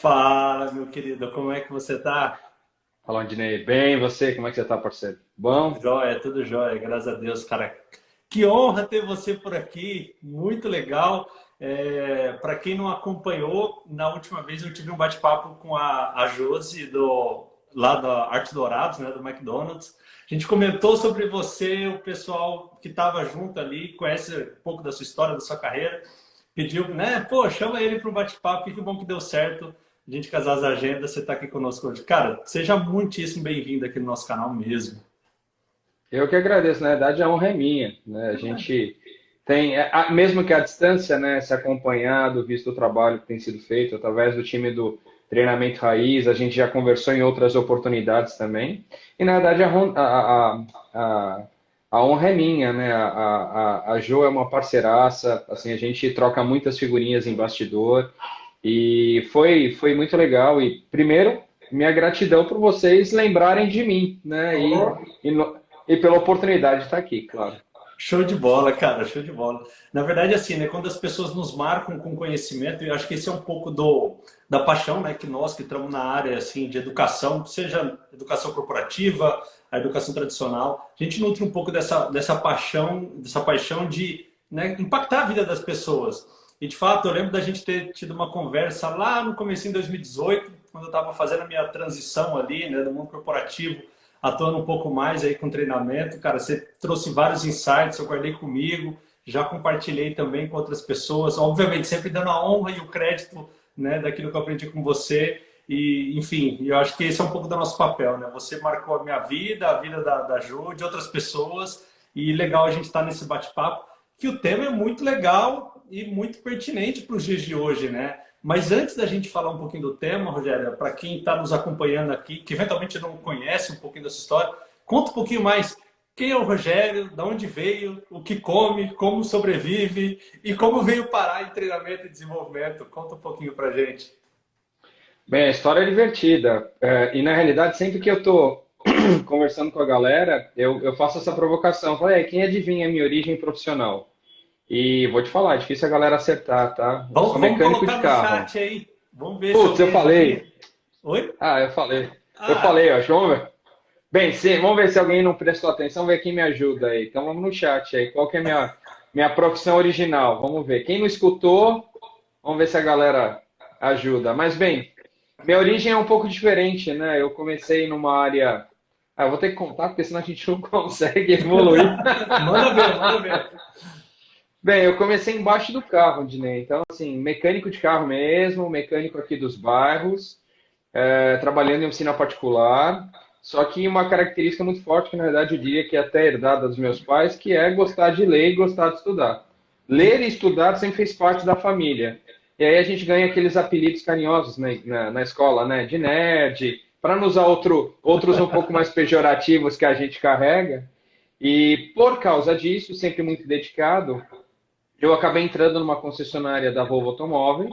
Fala, meu querido, como é que você tá? Fala, Andinei. Bem, e você? Como é que você tá, parceiro? Bom? Tudo jóia, graças a Deus, cara. Que honra ter você por aqui, muito legal. Para quem não acompanhou, na última vez eu tive um bate-papo com a Josi, lá da Arte Dourados, né, do McDonald's. A gente comentou sobre você, o pessoal que estava junto ali, conhece um pouco da sua história, da sua carreira. Pediu, né? Pô, chama ele para um bate-papo, que bom que deu certo. A gente casar as agendas, você está aqui conosco hoje. Cara, seja muitíssimo bem-vindo aqui no nosso canal mesmo. Eu que agradeço. Na verdade, a honra é minha, né? A gente tem, mesmo que à distância, né, se acompanhado, visto o trabalho que tem sido feito através do time do Treinamento Raiz, a gente já conversou em outras oportunidades também. E, na verdade, a honra é minha, né? A Jo é uma parceiraça, assim, a gente troca muitas figurinhas em bastidor. E foi muito legal. E primeiro, minha gratidão por vocês lembrarem de mim, né? E, e pela oportunidade de estar aqui, claro. Show de bola, cara, show de bola. Na verdade, assim, né, quando as pessoas nos marcam com conhecimento, eu acho que esse é um pouco da paixão, né, que nós que estamos na área, assim, de educação, seja educação corporativa, a educação tradicional, a gente nutre um pouco dessa paixão de, né, impactar a vida das pessoas. E, de fato, eu lembro da gente ter tido uma conversa lá no começo em 2018, quando eu estava fazendo a minha transição ali, né, do mundo corporativo, atuando um pouco mais aí com treinamento. Cara, você trouxe vários insights, eu guardei comigo, já compartilhei também com outras pessoas, obviamente sempre dando a honra e o crédito, né, daquilo que eu aprendi com você. E, enfim, eu acho que esse é um pouco do nosso papel, né? Você marcou a minha vida, a vida da Ju, de outras pessoas, e legal a gente estar nesse bate-papo, que o tema é muito legal e muito pertinente para os dias de hoje, né? Mas antes da gente falar um pouquinho do tema, Rogério, para quem está nos acompanhando aqui, que eventualmente não conhece um pouquinho dessa história, conta um pouquinho mais quem é o Rogério, de onde veio, o que come, como sobrevive e como veio parar em treinamento e desenvolvimento. Conta um pouquinho para gente. Bem, a história é divertida. E na realidade, sempre que eu estou conversando com a galera, eu faço essa provocação. Eu falei, quem adivinha a minha origem profissional? E vou te falar, é difícil a galera acertar, tá? Eu sou Vamos mecânico de colocar no carro. chat aí. Vamos ver se Putz, eu alguém falei. adivinha. Oi? Ah, eu falei. Eu Ah, falei, ó, vamos ver. Bem, sim, vamos ver se alguém não prestou atenção, ver quem me ajuda aí. Então vamos no chat aí. Qual que é a minha profissão original? Vamos ver. Quem não escutou, vamos ver se a galera ajuda. Mas bem, minha origem é um pouco diferente, né? Eu comecei numa área. Ah, eu vou ter que contar, porque senão a gente não consegue evoluir. manda ver, manda ver. Bem, eu comecei embaixo do carro, Dinei. Então, assim, mecânico de carro mesmo, mecânico aqui dos bairros, trabalhando em oficina particular. Só que uma característica muito forte, que na verdade eu diria que é até herdada dos meus pais, que é gostar de ler e gostar de estudar. Ler e estudar sempre fez parte da família. E aí a gente ganha aqueles apelidos carinhosos na escola, né? De nerd, para não usar outros um pouco mais pejorativos que a gente carrega. E por causa disso, sempre muito dedicado, eu acabei entrando numa concessionária da Volvo Automóveis.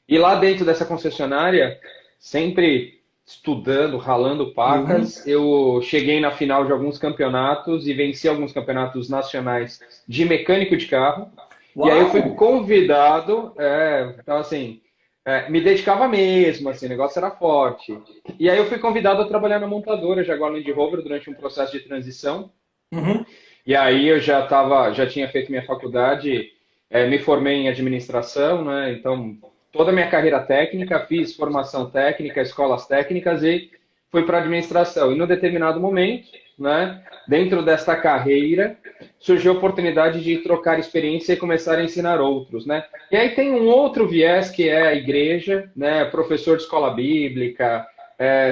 E lá dentro dessa concessionária, sempre estudando, ralando Uhum. pacas, eu cheguei na final de alguns campeonatos e venci alguns campeonatos nacionais de mecânico de carro. E aí eu fui Uau! convidado, então assim, me dedicava mesmo, assim, o negócio era forte. E aí eu fui convidado a trabalhar na montadora Jaguar Land Rover durante um processo de transição. Uhum. E aí eu já tinha feito minha faculdade, me formei em administração, né? Então toda a minha carreira técnica, fiz formação técnica, escolas técnicas e fui para administração. E no determinado momento, né, dentro desta carreira, surgiu a oportunidade de trocar experiência e começar a ensinar outros, né? E aí tem um outro viés que é a igreja, né? Professor de escola bíblica,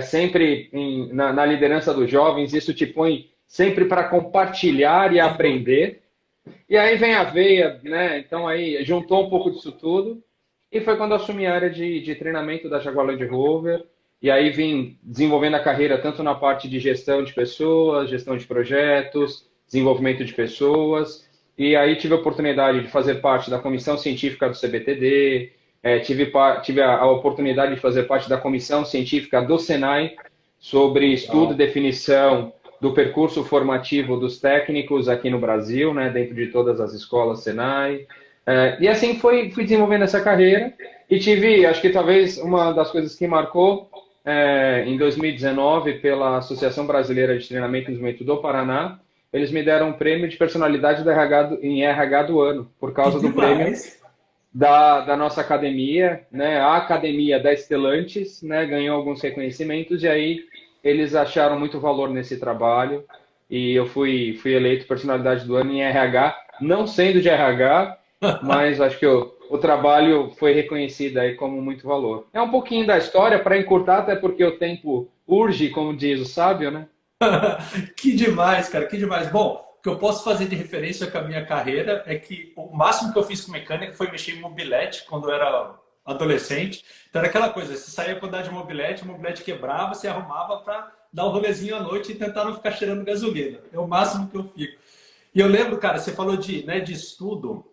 sempre na liderança dos jovens, isso te põe sempre para compartilhar e Sem dúvida. aprender. E aí vem a veia, né? Então aí juntou um pouco disso tudo. E foi quando eu assumi a área de treinamento da Jaguar Land Rover. E aí vim desenvolvendo a carreira tanto na parte de gestão de pessoas, gestão de projetos, desenvolvimento de pessoas. E aí tive a oportunidade de fazer parte da comissão científica do CBTD, tive a oportunidade de fazer parte da comissão científica do Senai sobre estudo e Legal. definição do percurso formativo dos técnicos aqui no Brasil, né, dentro de todas as escolas Senai. E assim fui desenvolvendo essa carreira e tive, acho que talvez uma das coisas que marcou em 2019 pela Associação Brasileira de Treinamento e Desenvolvimento do Paraná, eles me deram um prêmio de personalidade em RH do ano, por Que causa do prêmio demais! da nossa academia, né? A academia da Stellantis, né? Ganhou alguns reconhecimentos e aí eles acharam muito valor nesse trabalho e eu fui eleito personalidade do ano em RH, não sendo de RH, mas acho que o trabalho foi reconhecido aí como muito valor. É um pouquinho da história para encurtar, até porque o tempo urge, como diz o sábio, né? Que demais, cara, que demais. Bom, o que eu posso fazer de referência com a minha carreira é que o máximo que eu fiz com mecânica foi mexer em mobilete quando eu era adolescente. Então era aquela coisa, você saía para andar de mobilete, o mobilete quebrava, você arrumava para dar um rolezinho à noite e tentar não ficar cheirando gasolina. É o máximo que eu fico. E eu lembro, cara, você falou de estudo.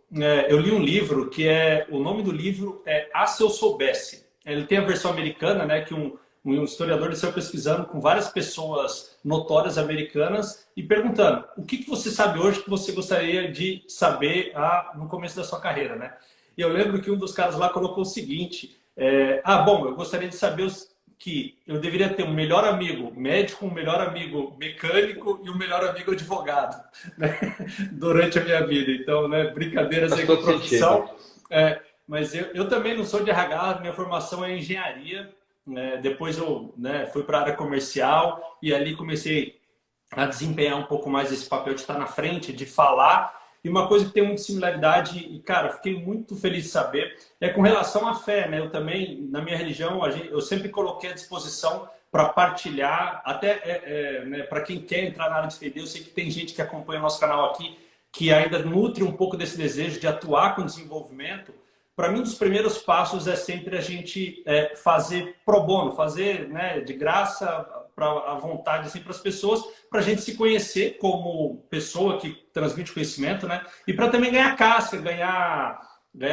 Eu li um livro que o nome do livro é Ah, Se Eu Soubesse. Ele tem a versão americana, né, que um historiador ele saiu pesquisando com várias pessoas notórias americanas e perguntando o que você sabe hoje que você gostaria de saber no começo da sua carreira, né? E eu lembro que um dos caras lá colocou o seguinte: bom, eu gostaria de saber que eu deveria ter um melhor amigo médico, um melhor amigo mecânico e um melhor amigo advogado, né? Durante a minha vida. Então, né, brincadeiras Faz aí com a todo sentido. profissão. Mas eu também não sou de RH, minha formação é engenharia. Né? Depois eu, né, fui para a área comercial e ali comecei a desempenhar um pouco mais esse papel de estar na frente, de falar. E uma coisa que tem muita similaridade, e cara, fiquei muito feliz de saber, é com relação à fé, né? Eu também, na minha religião, eu sempre coloquei à disposição para partilhar, até né, para quem quer entrar na área de FD, eu sei que tem gente que acompanha o nosso canal aqui, que ainda nutre um pouco desse desejo de atuar com desenvolvimento. Para mim, um dos primeiros passos é sempre a gente fazer pro bono, fazer, né, de graça, à vontade assim, para as pessoas, para a gente se conhecer como pessoa que transmite conhecimento, né? E para também ganhar casca, ganhar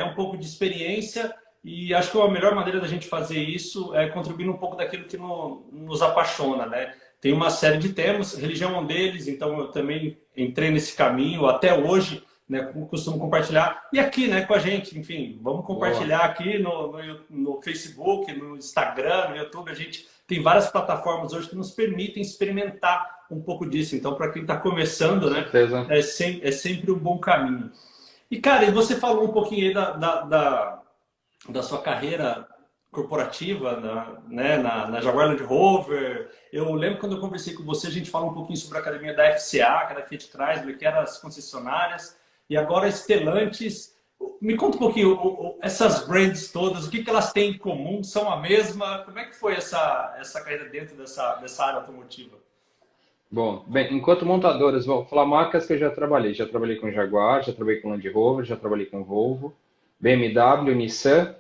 um pouco de experiência. E acho que a melhor maneira da gente fazer isso é contribuindo um pouco daquilo que nos apaixona, né? Tem uma série de temas, religião é um deles, então eu também entrei nesse caminho até hoje, né, como costumo compartilhar, e aqui, né, com a gente, enfim, vamos Boa. compartilhar aqui no Facebook, no Instagram, no YouTube, a gente tem várias plataformas hoje que nos permitem experimentar um pouco disso, então para quem está Com começando, né, certeza. é sempre um bom caminho. E cara, e você falou um pouquinho aí da sua carreira corporativa na Jaguar Land Rover. Eu lembro quando eu conversei com você, a gente falou um pouquinho sobre a academia da FCA, que era Fiat Chrysler, que eram as concessionárias, e agora a Stellantis. Me conta um pouquinho, essas brands todas, o que elas têm em comum? São a mesma? Como é que foi essa carreira dentro dessa área automotiva? Bom, bem, enquanto montadoras, vou falar marcas que eu já trabalhei. Já trabalhei com Jaguar, já trabalhei com Land Rover, já trabalhei com Volvo, BMW, Nissan.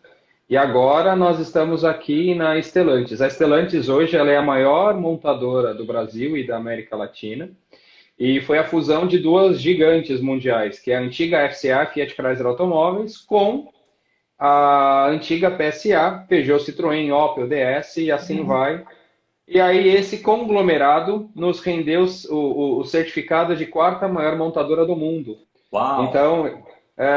E agora nós estamos aqui na Stellantis. A Stellantis hoje ela é a maior montadora do Brasil e da América Latina. E foi a fusão de duas gigantes mundiais, que é a antiga FCA, Fiat Chrysler Automóveis, com a antiga PSA, Peugeot, Citroën, Opel, DS e assim vai. E aí esse conglomerado nos rendeu o certificado de quarta maior montadora do mundo. Uau! Então,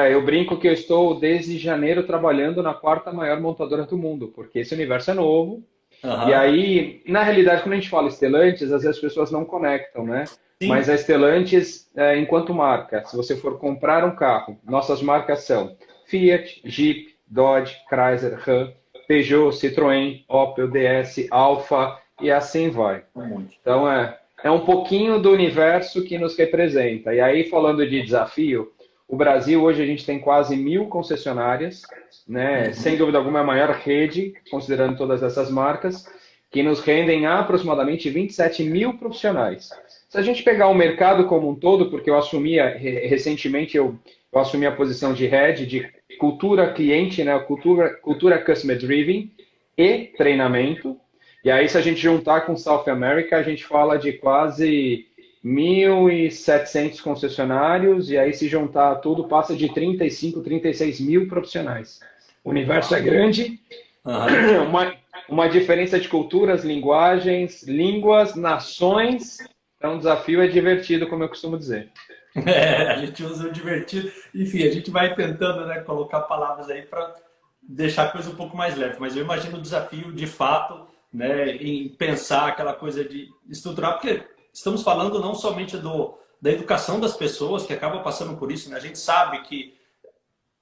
eu brinco que eu estou desde janeiro trabalhando na quarta maior montadora do mundo, porque esse universo é novo. E Aham. aí, na realidade, quando a gente fala Stellantis, às vezes as pessoas não conectam, né? Mas Sim. a Stellantis, enquanto marca, se você for comprar um carro, nossas marcas são Fiat, Jeep, Dodge, Chrysler, Ram, Peugeot, Citroën, Opel, DS, Alfa e assim vai. Um monte. Então, é um pouquinho do universo que nos representa. E aí, falando de desafio, o Brasil hoje a gente tem quase 1.000 concessionárias, né? Sem Uhum. dúvida alguma é a maior rede, considerando todas essas marcas, que nos rendem aproximadamente 27 mil profissionais. Se a gente pegar o mercado como um todo, porque eu assumi recentemente, eu assumi a posição de head de cultura cliente, né? Cultura customer driven e treinamento. E aí, se a gente juntar com South America, a gente fala de quase 1.700 concessionários, e aí, se juntar tudo, passa de 35, 36 mil profissionais. O universo é Uau! grande, Aham. uma diferença de culturas, linguagens, línguas, nações. Então, o desafio é divertido, como eu costumo dizer. É, a gente usa o divertido. Enfim, a gente vai tentando, né, colocar palavras aí para deixar a coisa um pouco mais leve. Mas eu imagino o desafio, de fato, né, em pensar aquela coisa de estruturar, porque estamos falando não somente da educação das pessoas, que acaba passando por isso, né? A gente sabe que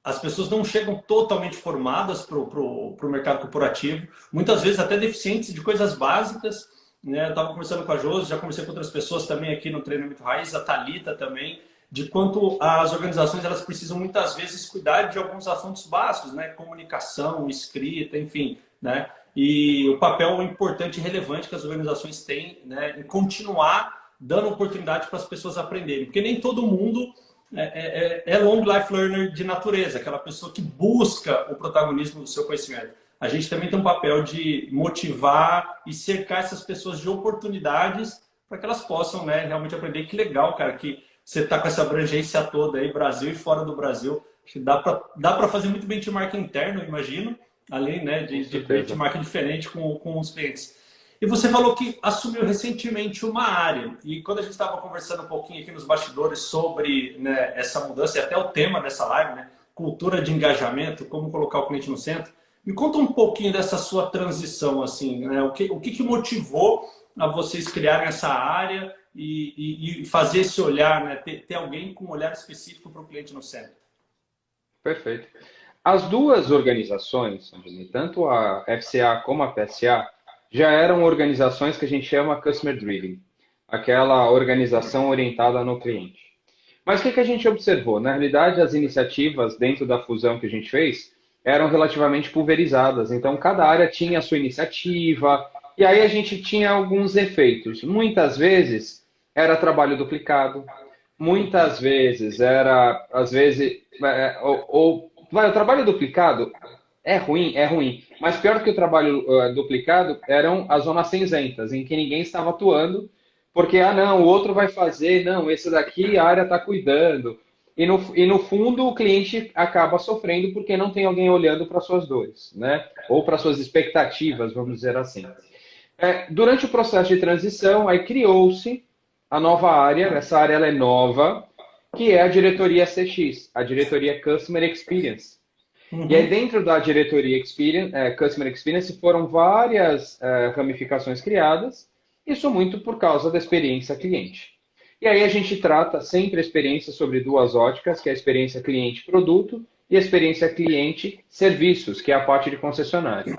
as pessoas não chegam totalmente formadas para o mercado corporativo, muitas vezes até deficientes de coisas básicas. Né? Eu estava conversando com a Josi, já conversei com outras pessoas também aqui no Treinamento Raiz, a Thalita também, de quanto as organizações elas precisam muitas vezes cuidar de alguns assuntos básicos, né? Comunicação, escrita, enfim. Né? E o papel importante e relevante que as organizações têm, né, em continuar dando oportunidade para as pessoas aprenderem. Porque nem todo mundo é long life learner de natureza, aquela pessoa que busca o protagonismo do seu conhecimento. A gente também tem um papel de motivar e cercar essas pessoas de oportunidades para que elas possam, né, realmente aprender. Que legal, cara, que você está com essa abrangência toda aí, Brasil e fora do Brasil. Acho que dá para fazer muito benchmark interno, eu imagino, além, né, Com de certeza. benchmark diferente com os clientes. E você falou que assumiu recentemente uma área. E quando a gente estava conversando um pouquinho aqui nos bastidores sobre, né, essa mudança, e até o tema dessa live, né, cultura de engajamento, como colocar o cliente no centro, me conta um pouquinho dessa sua transição, assim, né? O que motivou a vocês criarem essa área e fazer esse olhar, né? Ter alguém com um olhar específico para o cliente no centro. Perfeito. As duas organizações, Angelina, tanto a FCA como a PSA, já eram organizações que a gente chama Customer Driven, aquela organização orientada no cliente. Mas o que a gente observou? Na realidade, as iniciativas dentro da fusão que a gente fez eram relativamente pulverizadas. Então, cada área tinha a sua iniciativa, e aí a gente tinha alguns efeitos. Muitas vezes era trabalho duplicado, muitas vezes era, às vezes, o trabalho duplicado é ruim, mas pior que o trabalho duplicado eram as zonas cinzentas, em que ninguém estava atuando, porque, não, o outro vai fazer, não, esse daqui a área está cuidando. E no fundo o cliente acaba sofrendo porque não tem alguém olhando para suas dores, né? Ou para suas expectativas, vamos dizer assim. Durante o processo de transição, aí criou-se a nova área, essa área ela é nova, que é a diretoria CX, a diretoria Customer Experience. E aí, Uhum. dentro da diretoria Experience, Customer Experience, foram várias ramificações criadas, isso muito por causa da experiência cliente. E aí a gente trata sempre a experiência sobre duas óticas, que é a experiência cliente-produto e a experiência cliente-serviços, que é a parte de concessionário.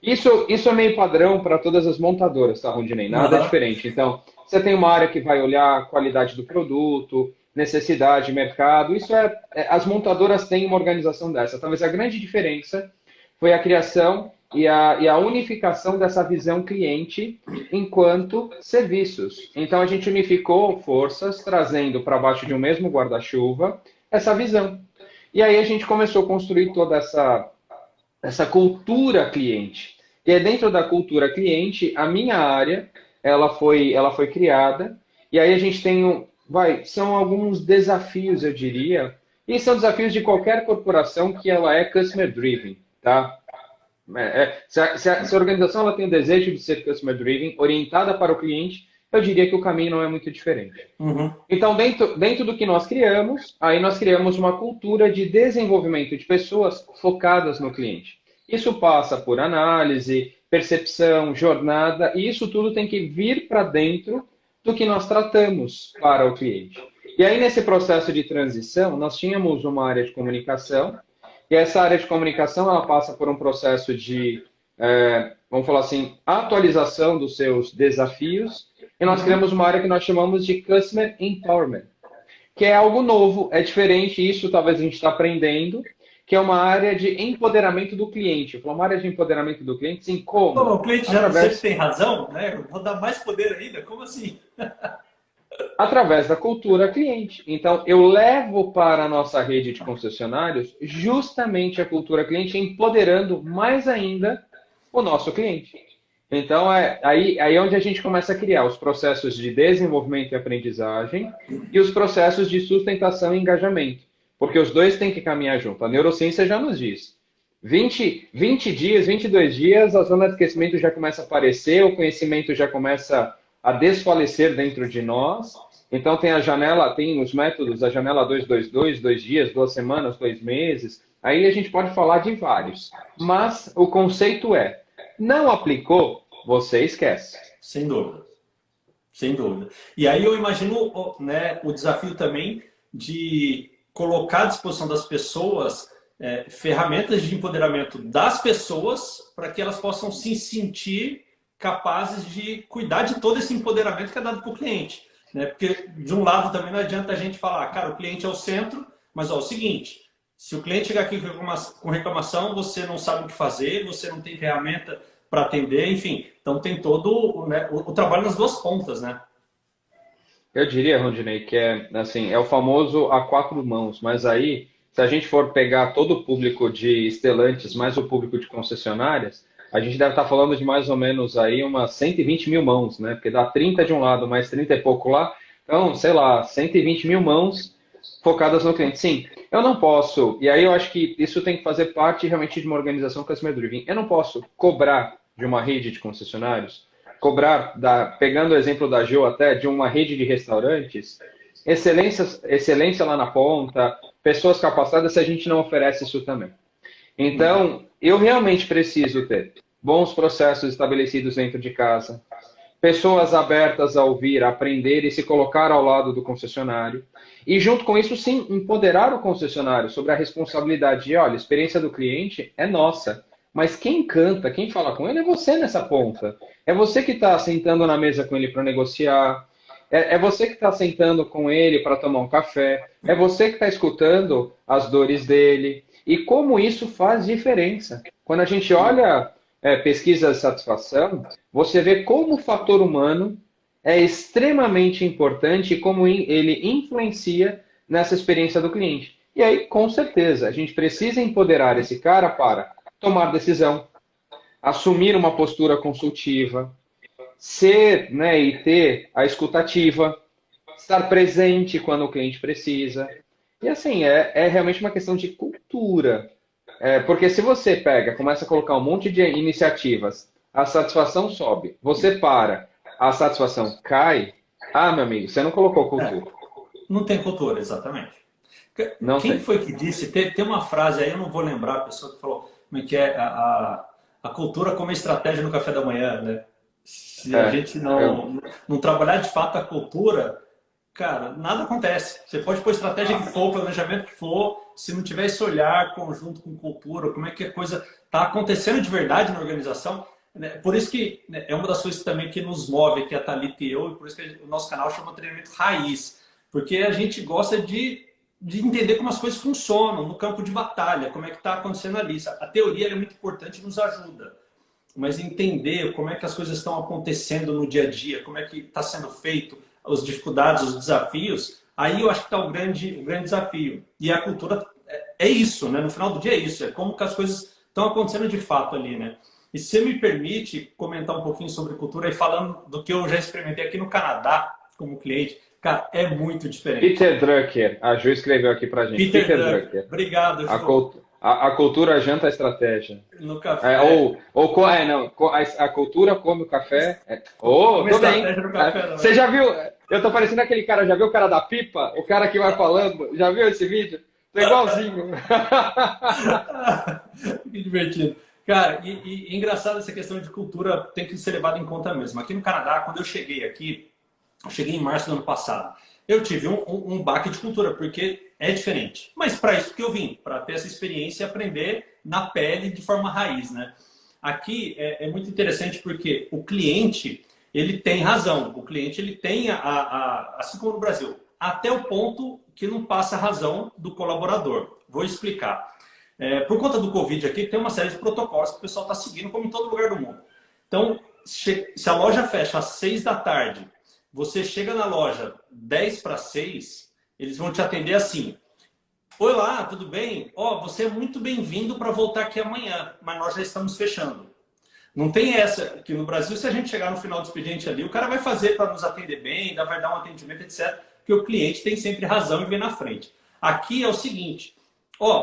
Isso é meio padrão para todas as montadoras, tá, Rondinei? Nada Aham. diferente. Então, você tem uma área que vai olhar a qualidade do produto, necessidade, mercado. As montadoras têm uma organização dessa. Talvez a grande diferença foi a criação e a unificação dessa visão cliente enquanto serviços. Então, a gente unificou forças, trazendo para baixo de um mesmo guarda-chuva essa visão. E aí a gente começou a construir toda essa cultura cliente. E é dentro da cultura cliente, a minha área, ela foi criada, e aí a gente tem, são alguns desafios, eu diria, e são desafios de qualquer corporação que ela é customer driven, tá? Se a organização ela tem o desejo de ser customer driven, orientada para o cliente, eu diria que o caminho não é muito diferente. Uhum. Então, dentro do que nós criamos, aí nós criamos uma cultura de desenvolvimento de pessoas focadas no cliente. Isso passa por análise, percepção, jornada, e isso tudo tem que vir para dentro do que nós tratamos para o cliente. E aí, nesse processo de transição, nós tínhamos uma área de comunicação, e essa área de comunicação ela passa por um processo de, vamos falar assim, atualização dos seus desafios, e nós Uhum. criamos uma área que nós chamamos de Customer Empowerment, que é algo novo, é diferente, isso talvez a gente está aprendendo, que é uma área de empoderamento do cliente. Eu falo, uma área de empoderamento do cliente, sim, Pô, como? o cliente já não sei se Através, tem razão, né? Eu vou dar mais poder ainda. Como assim? através da cultura cliente. Então, eu levo para a nossa rede de concessionários justamente a cultura cliente, empoderando mais ainda o nosso cliente. Então, aí onde a gente começa a criar os processos de desenvolvimento e aprendizagem e os processos de sustentação e engajamento. Porque os dois têm que caminhar junto. A neurociência já nos diz. 20 dias, 22 dias, a zona de esquecimento já começa a aparecer, o conhecimento já começa a desfalecer dentro de nós, Então tem a janela, tem os métodos, a janela 222, 2 dias, 2 semanas, 2 meses. Aí a gente pode falar de vários. Mas o conceito é, não aplicou, você esquece. Sem dúvida. Sem dúvida. E aí eu imagino, né, o desafio também de colocar à disposição das pessoas ferramentas de empoderamento das pessoas para que elas possam se sentir capazes de cuidar de todo esse empoderamento que é dado para o cliente. Né? Porque, de um lado, também não adianta a gente falar, cara, o cliente é o centro, mas ó, é o seguinte, se o cliente chegar aqui com reclamação, você não sabe o que fazer, você não tem ferramenta para atender, enfim. Então tem todo, né, o trabalho nas duas pontas, né? Eu diria, Rondinei, que é assim, é o famoso a quatro mãos, mas aí, se a gente for pegar todo o público de Stellantis mais o público de concessionárias, a gente deve estar falando de mais ou menos aí umas 120 mil mãos, né? Porque dá 30 de um lado, mais 30 e pouco lá. Então, sei lá, 120 mil mãos focadas no cliente. Sim, eu não posso, e aí eu acho que isso tem que fazer parte realmente de uma organização customer driven. Eu não posso cobrar de uma rede de concessionários, cobrar, pegando o exemplo da Geo até, de uma rede de restaurantes, excelência lá na ponta, pessoas capacitadas, se a gente não oferece isso também. Então, eu realmente preciso ter bons processos estabelecidos dentro de casa, pessoas abertas a ouvir, a aprender e se colocar ao lado do concessionário. E junto com isso, sim, empoderar o concessionário sobre a responsabilidade de, olha, a experiência do cliente é nossa, mas quem canta, quem fala com ele é você nessa ponta. É você que está sentando na mesa com ele para negociar, é você que está sentando com ele para tomar um café, é você que está escutando as dores dele. E como isso faz diferença. Quando a gente olha pesquisa de satisfação, você vê como o fator humano é extremamente importante e como ele influencia nessa experiência do cliente. E aí, com certeza, a gente precisa empoderar esse cara para tomar decisão, assumir uma postura consultiva, ser, né, e ter a escutativa, estar presente quando o cliente precisa. E assim, é realmente uma questão de cultura. Porque se você pega, começa a colocar um monte de iniciativas, a satisfação sobe, você para, a satisfação cai, meu amigo, você não colocou cultura. Não tem cultura, exatamente. Não Quem tem. foi que disse? Tem uma frase aí, eu não vou lembrar a pessoa que falou, como é que é a cultura como estratégia no café da manhã, né? Se a gente não trabalhar de fato a cultura, cara, nada acontece. Você pode pôr estratégia que for, planejamento que for, se não tiver esse olhar conjunto com cultura, como é que a coisa está acontecendo de verdade na organização. Né? Por isso que, né, é uma das coisas também que nos move, que é a Thalita e eu, e por isso que o nosso canal chama Treinamento Raiz. Porque a gente gosta de entender como as coisas funcionam no campo de batalha, como é que está acontecendo ali. A teoria é muito importante e nos ajuda. Mas entender como é que as coisas estão acontecendo no dia a dia, como é que está sendo feito, as dificuldades, os desafios, aí eu acho que está o grande desafio. E a cultura é isso, né? No final do dia é isso, é como que as coisas estão acontecendo de fato ali, né? E se você me permite comentar um pouquinho sobre cultura, e falando do que eu já experimentei aqui no Canadá, como cliente, cara, é muito diferente. Peter Drucker, a Ju escreveu aqui pra gente. Peter Drucker. Obrigado, Ju. A cultura janta a estratégia. No café. A cultura come o café. Tô bem. No café, você já viu? Eu tô parecendo aquele cara, já viu o cara da pipa? O cara que vai falando. Já viu esse vídeo? Tô igualzinho. Que divertido. Cara, e engraçado essa questão de cultura tem que ser levada em conta mesmo. Aqui no Canadá, quando eu cheguei aqui, eu cheguei em março do ano passado, eu tive um baque de cultura, porque é diferente. Mas para isso que eu vim, para ter essa experiência e aprender na pele de forma raiz, né? Aqui é muito interessante porque o cliente, ele tem razão. O cliente, ele tem, assim como no Brasil, até o ponto que não passa a razão do colaborador. Vou explicar. Por conta do Covid aqui, tem uma série de protocolos que o pessoal está seguindo, como em todo lugar do mundo. Então, se a loja fecha às 6 da tarde, você chega na loja 10 para 6, eles vão te atender assim. Oi lá, tudo bem? Você é muito bem-vindo para voltar aqui amanhã, mas nós já estamos fechando. Não tem essa, que no Brasil, se a gente chegar no final do expediente ali, o cara vai fazer para nos atender bem, ainda vai dar um atendimento, etc. Porque o cliente tem sempre razão e vem na frente. Aqui é o seguinte,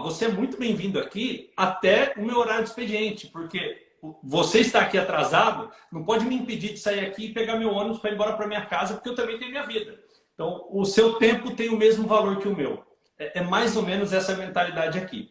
você é muito bem-vindo aqui até o meu horário de expediente, porque você está aqui atrasado, não pode me impedir de sair aqui e pegar meu ônibus para ir embora para minha casa, porque eu também tenho minha vida. Então, o seu tempo tem o mesmo valor que o meu. É mais ou menos essa mentalidade aqui.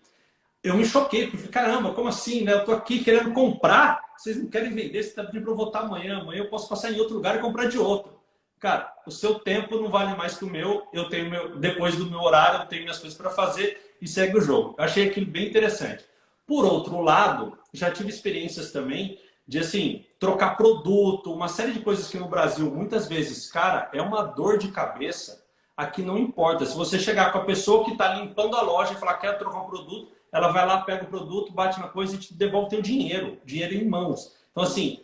Eu me choquei, porque falei, caramba, como assim, né? Eu tô aqui querendo comprar, vocês não querem vender, você está pedindo para eu voltar amanhã, amanhã eu posso passar em outro lugar e comprar de outro. Cara, o seu tempo não vale mais que o meu, eu tenho depois do meu horário, eu tenho minhas coisas para fazer e segue o jogo. Eu achei aquilo bem interessante. Por outro lado, já tive experiências também de, assim, trocar produto, uma série de coisas que no Brasil, muitas vezes, cara, é uma dor de cabeça. Aqui não importa. Se você chegar com a pessoa que está limpando a loja e falar que quer trocar um produto, ela vai lá, pega o produto, bate na coisa e te devolve teu dinheiro, dinheiro em mãos. Então, assim,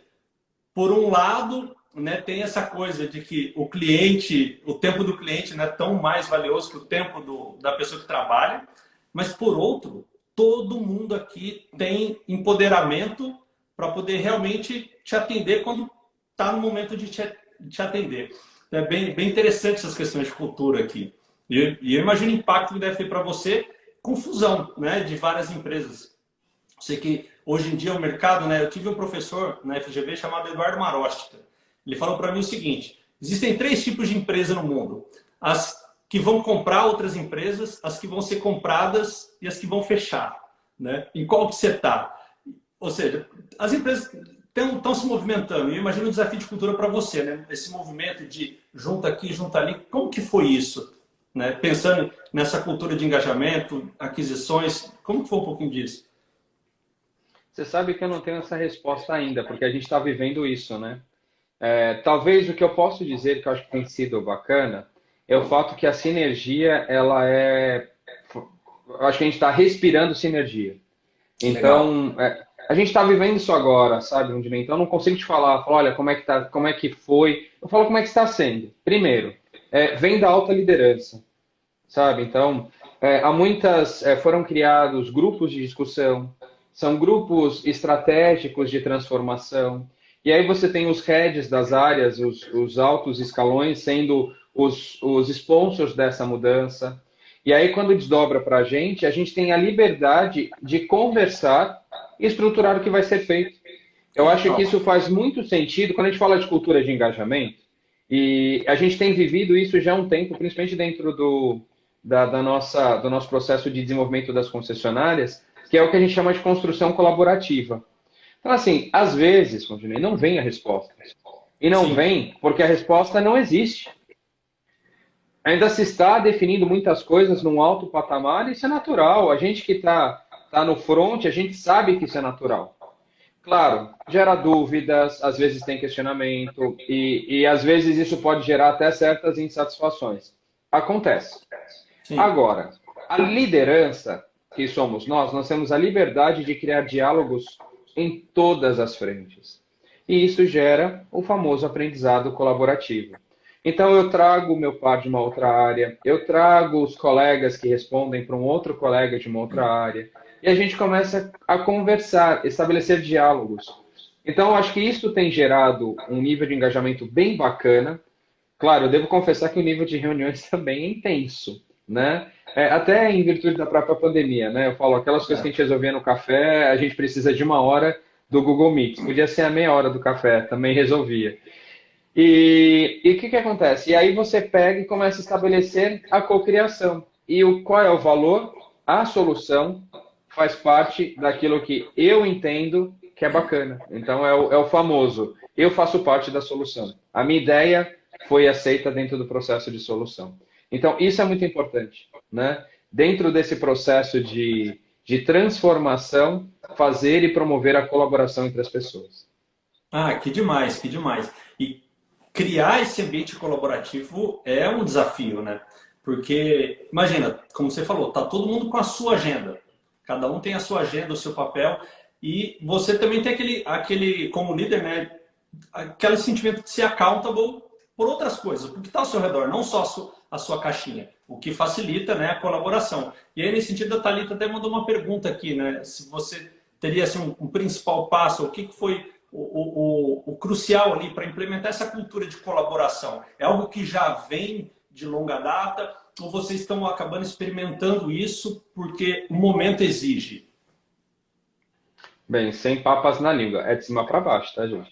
por um lado, né, tem essa coisa de que o cliente, o tempo do cliente não é tão mais valioso que o tempo da pessoa que trabalha, mas por outro, todo mundo aqui tem empoderamento para poder realmente te atender quando está no momento de te atender. É bem interessante essas questões de cultura aqui. E eu imagino o impacto que deve ter para você, confusão, né, de várias empresas. Sei que hoje em dia o mercado, né? Eu tive um professor na FGV chamado Eduardo Marostica. Ele falou para mim o seguinte: existem 3 tipos de empresa no mundo: as que vão comprar outras empresas, as que vão ser compradas e as que vão fechar, né? Em qual que você está? Ou seja, as empresas estão se movimentando. E eu imagino um desafio de cultura para você, né? Esse movimento de junta aqui, junta ali. Como que foi isso? Né? Pensando nessa cultura de engajamento, aquisições, como que foi um pouquinho disso? Você sabe que eu não tenho essa resposta ainda, porque a gente está vivendo isso, né? Talvez o que eu posso dizer que eu acho que tem sido bacana é o fato que a sinergia, ela é. Eu acho que a gente está respirando sinergia. Legal. Então, a gente está vivendo isso agora, sabe, Rondinei? Então, eu não consigo te falar, olha, como é que tá, como é que foi. Eu falo como é que está sendo. Primeiro, vem da alta liderança, sabe? Então, foram criados grupos de discussão, são grupos estratégicos de transformação. E aí você tem os heads das áreas, os altos escalões sendo os sponsors dessa mudança. E aí, quando desdobra para a gente tem a liberdade de conversar e estruturar o que vai ser feito. Eu acho que Total. isso faz muito sentido quando a gente fala de cultura de engajamento, e a gente tem vivido isso já há um tempo, principalmente dentro do nosso processo de desenvolvimento das concessionárias, que é o que a gente chama de construção colaborativa. Então, assim, às vezes, Continue, não vem a resposta. E não Sim. vem porque a resposta não existe. Ainda se está definindo muitas coisas num alto patamar, e isso é natural. A gente que tá no front, a gente sabe que isso é natural. Claro, gera dúvidas, às vezes tem questionamento, e às vezes isso pode gerar até certas insatisfações. Acontece. Sim. Agora, a liderança, que somos nós temos a liberdade de criar diálogos em todas as frentes. E isso gera o famoso aprendizado colaborativo. Então, eu trago o meu par de uma outra área, eu trago os colegas que respondem para um outro colega de uma outra área, e a gente começa a conversar, estabelecer diálogos. Então, eu acho que isso tem gerado um nível de engajamento bem bacana. Claro, eu devo confessar que o nível de reuniões também é intenso, né? Até em virtude da própria pandemia, né? Eu falo, aquelas coisas que a gente resolvia no café, a gente precisa de uma hora do Google Meet. Podia ser a meia hora do café, também resolvia. E o que que acontece? E aí você pega e começa a estabelecer a cocriação. E qual é o valor? A solução faz parte daquilo que eu entendo que é bacana. Então é o famoso, eu faço parte da solução. A minha ideia foi aceita dentro do processo de solução. Então isso é muito importante, né? Dentro desse processo de transformação, fazer e promover a colaboração entre as pessoas. Ah, que demais, que demais. E criar esse ambiente colaborativo é um desafio, né? Porque, imagina, como você falou, tá todo mundo com a sua agenda. Cada um tem a sua agenda, o seu papel. E você também tem aquele como líder, né? Aquele sentimento de ser accountable por outras coisas, o que está ao seu redor, não só a sua caixinha, o que facilita, né, a colaboração. E aí, nesse sentido, a Thalita até mandou uma pergunta aqui, né? Se você teria assim, um principal passo, o que foi o crucial ali para implementar essa cultura de colaboração? É algo que já vem de longa data ou vocês estão acabando experimentando isso porque o momento exige? Bem, sem papas na língua, é de cima para baixo, tá, gente?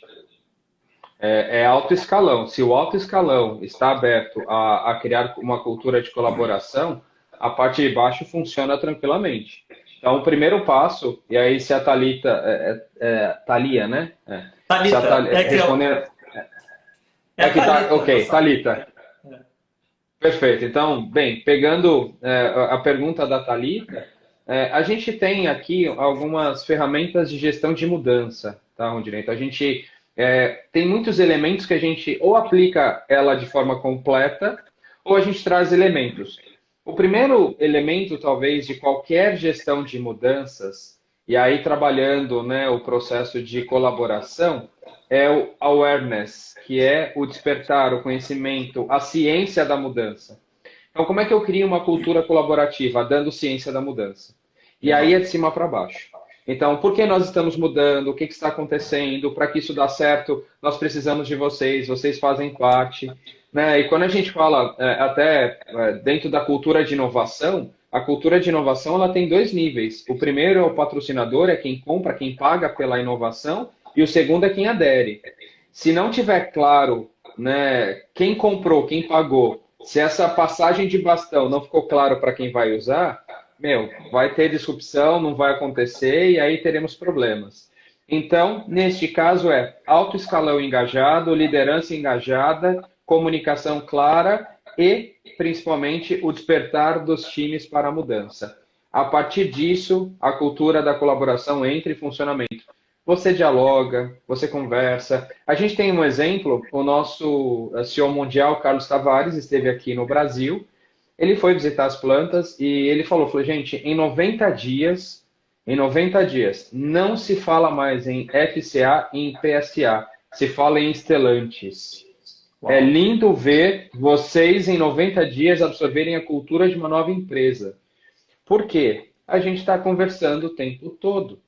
é alto escalão. Se o alto escalão está aberto a criar uma cultura de colaboração, a parte de baixo funciona tranquilamente. Então, o primeiro passo, e aí se a Thalita, Thalia, né? Se a Thalita, Thalia, responder, é a que tá, Thalita, ok, nossa. Thalita, perfeito. Então, bem, pegando a pergunta da Thalita, a gente tem aqui algumas ferramentas de gestão de mudança, tá, Rondinei? Então, a gente tem muitos elementos que a gente ou aplica ela de forma completa, ou a gente traz elementos. O primeiro elemento, talvez, de qualquer gestão de mudanças, e aí trabalhando, né, o processo de colaboração, é o awareness, que é o despertar, o conhecimento, a ciência da mudança. Então, como é que eu crio uma cultura colaborativa, dando ciência da mudança? E aí é Legal. de cima para baixo. Então, por que nós estamos mudando? O que está acontecendo? Para que isso dê certo, nós precisamos de vocês, vocês fazem parte. Né? E quando a gente fala dentro da cultura de inovação, a cultura de inovação ela tem dois níveis. O primeiro é o patrocinador, é quem compra, quem paga pela inovação, e o segundo é quem adere. Se não tiver claro, né, quem comprou, quem pagou, se essa passagem de bastão não ficou claro para quem vai usar, vai ter disrupção, não vai acontecer e aí teremos problemas. Então, neste caso é alto escalão engajado, liderança engajada, comunicação clara e, principalmente, o despertar dos times para a mudança. A partir disso, a cultura da colaboração entra em funcionamento. Você dialoga, você conversa. A gente tem um exemplo, o nosso CEO mundial, Carlos Tavares, esteve aqui no Brasil. Ele foi visitar as plantas e ele falou, gente, em 90 dias, não se fala mais em FCA e em PSA, se fala em Stellantis. É Uau. lindo ver vocês em 90 dias absorverem a cultura de uma nova empresa. Por quê? A gente está conversando o tempo todo.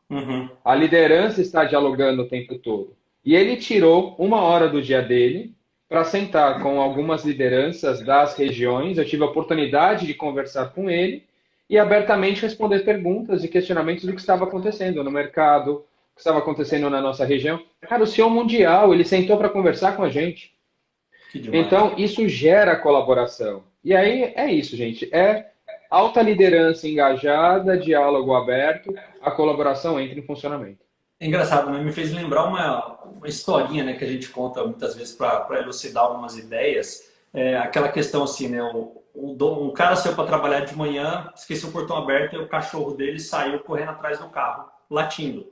Uhum. A liderança está dialogando o tempo todo. E ele tirou 1 hora do dia dele para sentar com algumas lideranças das regiões. Eu tive a oportunidade de conversar com ele e abertamente responder perguntas e questionamentos do que estava acontecendo no mercado, o que estava acontecendo na nossa região. Cara, o CEO mundial, ele sentou para conversar com a gente. Que demais. Então, isso gera colaboração. E aí é isso, gente. É alta liderança engajada, diálogo aberto, a colaboração entra em funcionamento. É engraçado, né? Me fez lembrar uma historinha, né, que a gente conta muitas vezes para elucidar algumas ideias. Aquela questão assim, né? Um cara saiu para trabalhar de manhã, esqueceu o portão aberto e o cachorro dele saiu correndo atrás do carro, latindo.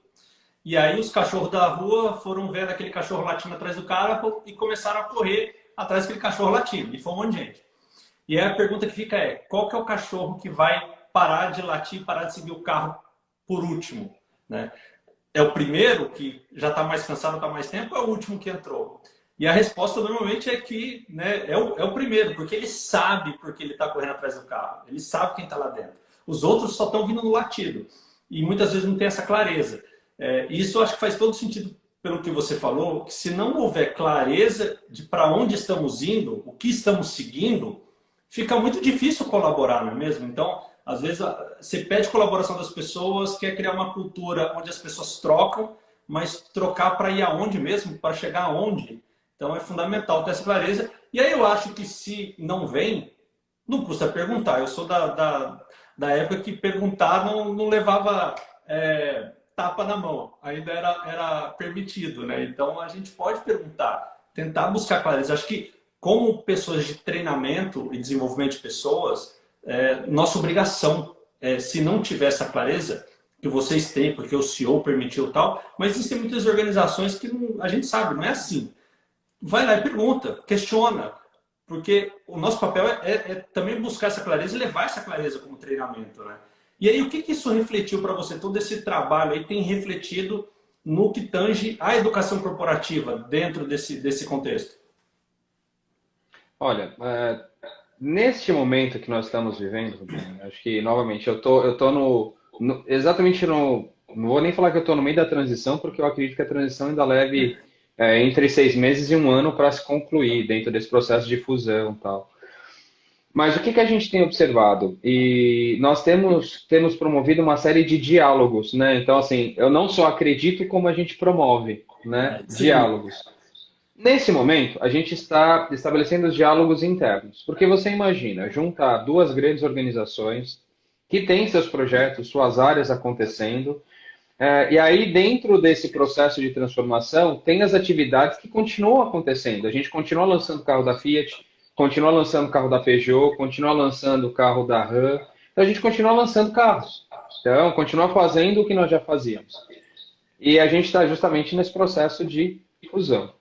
E aí os cachorros da rua foram vendo aquele cachorro latindo atrás do cara e começaram a correr atrás daquele cachorro latindo. E foi um monte de gente. E aí a pergunta que fica é, qual que é o cachorro que vai parar de latir, parar de seguir o carro por último, né? É o primeiro que já está mais cansado, está mais tempo, ou é o último que entrou? E a resposta normalmente é que, né, é o primeiro, porque ele sabe porque ele está correndo atrás do carro. Ele sabe quem está lá dentro. Os outros só estão vindo no latido. E muitas vezes não tem essa clareza. Isso eu acho que faz todo sentido pelo que você falou, que se não houver clareza de para onde estamos indo, o que estamos seguindo, fica muito difícil colaborar, não é mesmo? Então, às vezes, você pede colaboração das pessoas, quer criar uma cultura onde as pessoas trocam, mas trocar para ir aonde mesmo? Para chegar aonde? Então, é fundamental ter essa clareza. E aí eu acho que se não vem, não custa perguntar. Eu sou da época que perguntar não levava tapa na mão. Ainda era permitido, né? Então, a gente pode perguntar, tentar buscar clareza. Acho que como pessoas de treinamento e desenvolvimento de pessoas, nossa obrigação, se não tiver essa clareza, que vocês têm, porque o CEO permitiu tal, mas existem muitas organizações que a gente sabe, não é assim. Vai lá e pergunta, questiona, porque o nosso papel é também buscar essa clareza e levar essa clareza como treinamento, né? E aí, o que isso refletiu para você? Todo esse trabalho aí tem refletido no que tange a educação corporativa dentro desse contexto? Olha, neste momento que nós estamos vivendo, acho que, novamente, eu tô exatamente no... Não vou nem falar que eu estou no meio da transição, porque eu acredito que a transição ainda leve entre 6 meses e 1 ano para se concluir dentro desse processo de fusão e tal. Mas o que a gente tem observado? E nós temos promovido uma série de diálogos, né? Então, assim, eu não só acredito como a gente promove, né? Sim. Diálogos. Nesse momento, a gente está estabelecendo os diálogos internos, porque você imagina juntar duas grandes organizações que têm seus projetos, suas áreas acontecendo, e aí dentro desse processo de transformação tem as atividades que continuam acontecendo. A gente continua lançando o carro da Fiat, continua lançando o carro da Peugeot, continua lançando o carro da Ram, então a gente continua lançando carros. Então, continua fazendo o que nós já fazíamos. E a gente está justamente nesse processo de fusão.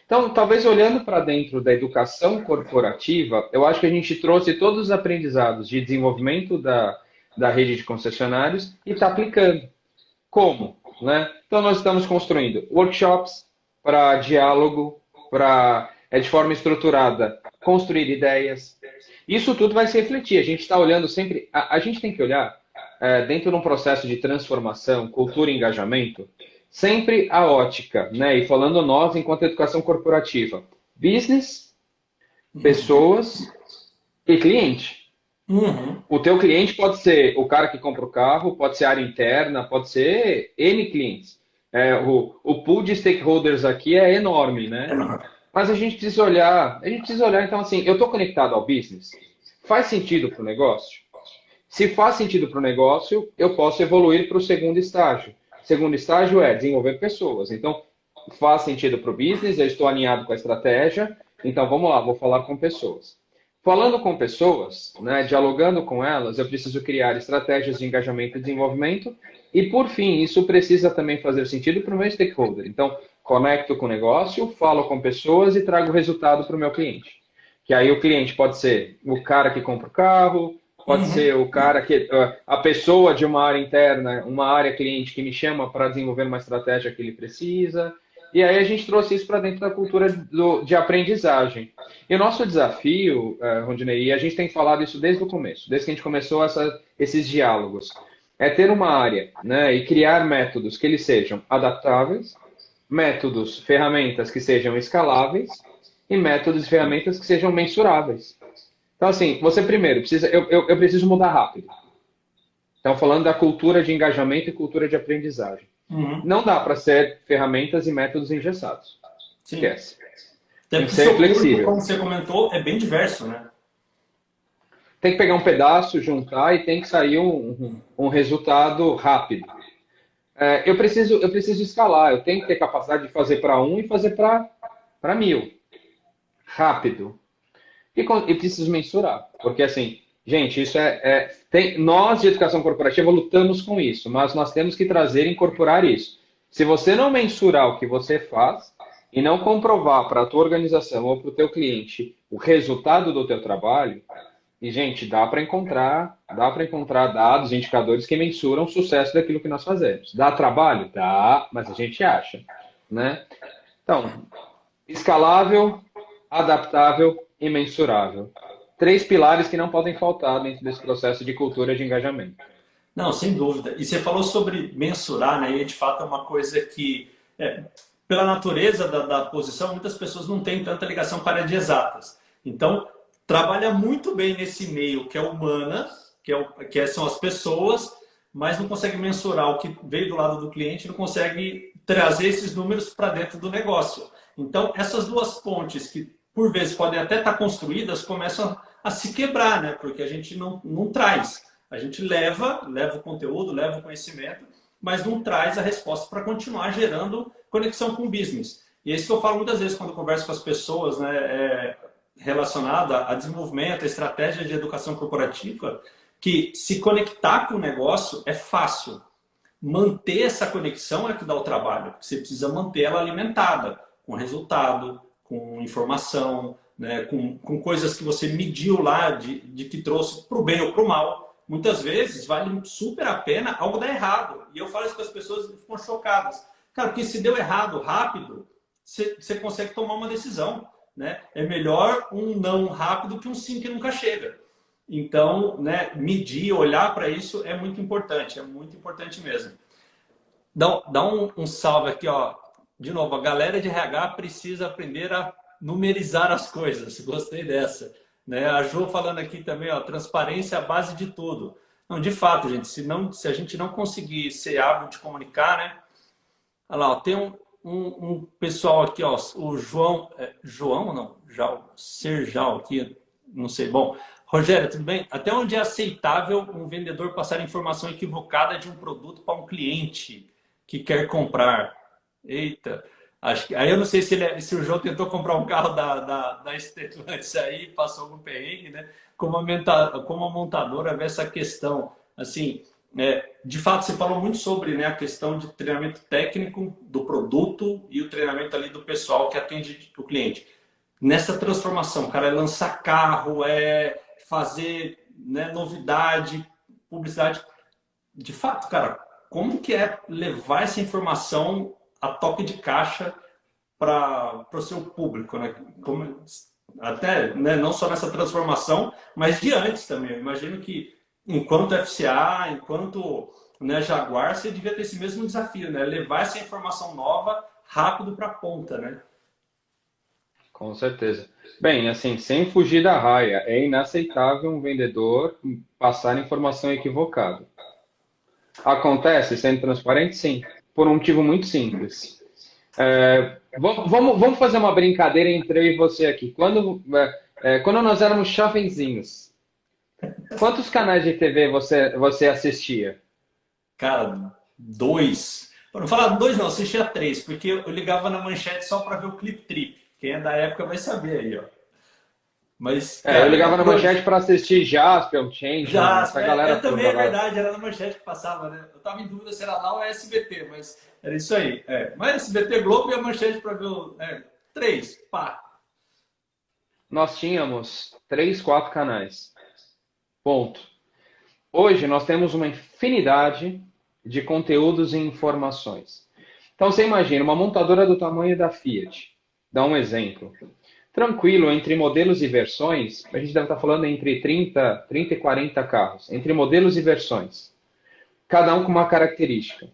Então, talvez olhando para dentro da educação corporativa, eu acho que a gente trouxe todos os aprendizados de desenvolvimento da rede de concessionários e está aplicando. Como? Né? Então, nós estamos construindo workshops para diálogo, para, de forma estruturada, construir ideias. Isso tudo vai se refletir. A gente está olhando sempre. A gente tem que olhar, dentro de um processo de transformação, cultura e engajamento, sempre a ótica, né? E falando nós enquanto educação corporativa, business, pessoas e cliente. Uhum. O teu cliente pode ser o cara que compra o carro, pode ser a área interna, pode ser N clientes. O pool de stakeholders aqui é enorme, né? Mas a gente precisa olhar, então assim, eu estou conectado ao business? Faz sentido para o negócio? Se faz sentido para o negócio, eu posso evoluir para o segundo estágio. O segundo estágio é desenvolver pessoas. Então, faz sentido para o business, eu estou alinhado com a estratégia, então vamos lá, vou falar com pessoas. Falando com pessoas, né, dialogando com elas, eu preciso criar estratégias de engajamento e desenvolvimento. E, por fim, isso precisa também fazer sentido para o meu stakeholder. Então, conecto com o negócio, falo com pessoas e trago resultado para o meu cliente. Que aí o cliente pode ser o cara que compra o carro, pode ser o cara que... a pessoa de uma área interna, uma área cliente que me chama para desenvolver uma estratégia que ele precisa. E aí a gente trouxe isso para dentro da cultura de aprendizagem. E o nosso desafio, Rondinei, e a gente tem falado isso desde o começo, desde que a gente começou esses diálogos, é ter uma área, né, e criar métodos que eles sejam adaptáveis, métodos, ferramentas que sejam escaláveis e métodos e ferramentas que sejam mensuráveis. Então, assim, você primeiro precisa... Eu preciso mudar rápido. Então, falando da cultura de engajamento e cultura de aprendizagem. Uhum. Não dá para ser ferramentas e métodos engessados. Sim. Esquece. Tem que ser flexível. Como você comentou, é bem diverso, né? Tem que pegar um pedaço, juntar e tem que sair um resultado rápido. Eu preciso escalar, eu tenho que ter capacidade de fazer para 1 e fazer para 1000. Rápido. E preciso mensurar. Porque, assim, gente, isso nós de educação corporativa lutamos com isso, mas nós temos que trazer e incorporar isso. Se você não mensurar o que você faz e não comprovar para a tua organização ou para o teu cliente o resultado do teu trabalho, e, gente, dá para encontrar dados, indicadores que mensuram o sucesso daquilo que nós fazemos. Dá trabalho? Dá, mas a gente acha, né? Então, escalável, adaptável e mensurável. 3 pilares que não podem faltar dentro desse processo de cultura de engajamento. Não, sem dúvida. E você falou sobre mensurar, né? E de fato é uma coisa que, pela natureza da posição, muitas pessoas não têm tanta ligação com a área de exatas. Então, trabalha muito bem nesse meio que é humanas, que são as pessoas, mas não consegue mensurar o que veio do lado do cliente, não consegue trazer esses números para dentro do negócio. Então, essas duas pontes que por vezes podem até estar construídas, começam a se quebrar, né? Porque a gente não traz. A gente leva o conteúdo, leva o conhecimento, mas não traz a resposta para continuar gerando conexão com o business. E é isso que eu falo muitas vezes quando eu converso com as pessoas, né, relacionada a desenvolvimento, a estratégia de educação corporativa, que se conectar com o negócio é fácil. Manter essa conexão é que dá o trabalho, porque você precisa manter ela alimentada, com resultado, com informação, né, com coisas que você mediu lá de que trouxe para o bem ou para o mal. Muitas vezes vale super a pena algo dar errado. E eu falo isso com as pessoas e ficam chocadas. Cara, porque se deu errado rápido, você consegue tomar uma decisão. Né? É melhor um não rápido que um sim que nunca chega. Então, né, medir, olhar para isso é muito importante mesmo. Dá um salve aqui, ó. De novo, a galera de RH precisa aprender a numerizar as coisas. Gostei dessa. Né? A Jo falando aqui também, ó, transparência é a base de tudo. Não, de fato, gente, se a gente não conseguir ser hábil de comunicar, né? Olha lá, ó, tem um pessoal aqui, ó, o João, João não, Serjal aqui, não sei. Bom, Rogério, tudo bem? Até onde é aceitável um vendedor passar informação equivocada de um produto para um cliente que quer comprar? Eita, acho que aí eu não sei se o João tentou comprar um carro da Stellantis aí, passou algum perrengue, né? Como a montadora vê essa questão, assim. De fato, você falou muito sobre, né, a questão de treinamento técnico do produto e o treinamento ali do pessoal que atende o cliente. Nessa transformação, cara, é lançar carro, é fazer, né, novidade, publicidade. De fato, cara, como que é levar essa informação a toque de caixa para o seu público, né? Até, né, não só nessa transformação, mas de antes também. Eu imagino que enquanto FCA, enquanto, né, Jaguar, você devia ter esse mesmo desafio, né? Levar essa informação nova rápido para a ponta, né? Com certeza. Bem, assim, sem fugir da raia, é inaceitável um vendedor passar informação equivocada. Acontece, sendo transparente, sim, por um motivo muito simples. Vamos fazer uma brincadeira entre eu e você aqui. Quando nós éramos jovenzinhos, quantos canais de TV você assistia? Cara, dois. Para não falar dois, não, assistia três, porque eu ligava na manchete só para ver o Clip Trip. Quem é da época vai saber aí, ó. Mas, Eu cara, ligava na manchete para assistir Jaspion, Changeman, já, essa galera também toda é lá. verdade, era na manchete que passava, né? Eu tava em dúvida se era lá ou SBT, mas era isso aí. Mas SBT Globo e a manchete para ver o. Três, pá. Nós tínhamos 3, 4 canais. Ponto. Hoje nós temos uma infinidade de conteúdos e informações. Então você imagina uma montadora do tamanho da Fiat. Dá um exemplo. Tranquilo, entre modelos e versões, a gente deve estar falando entre 30 e 40 carros. Entre modelos e versões. Cada um com uma característica.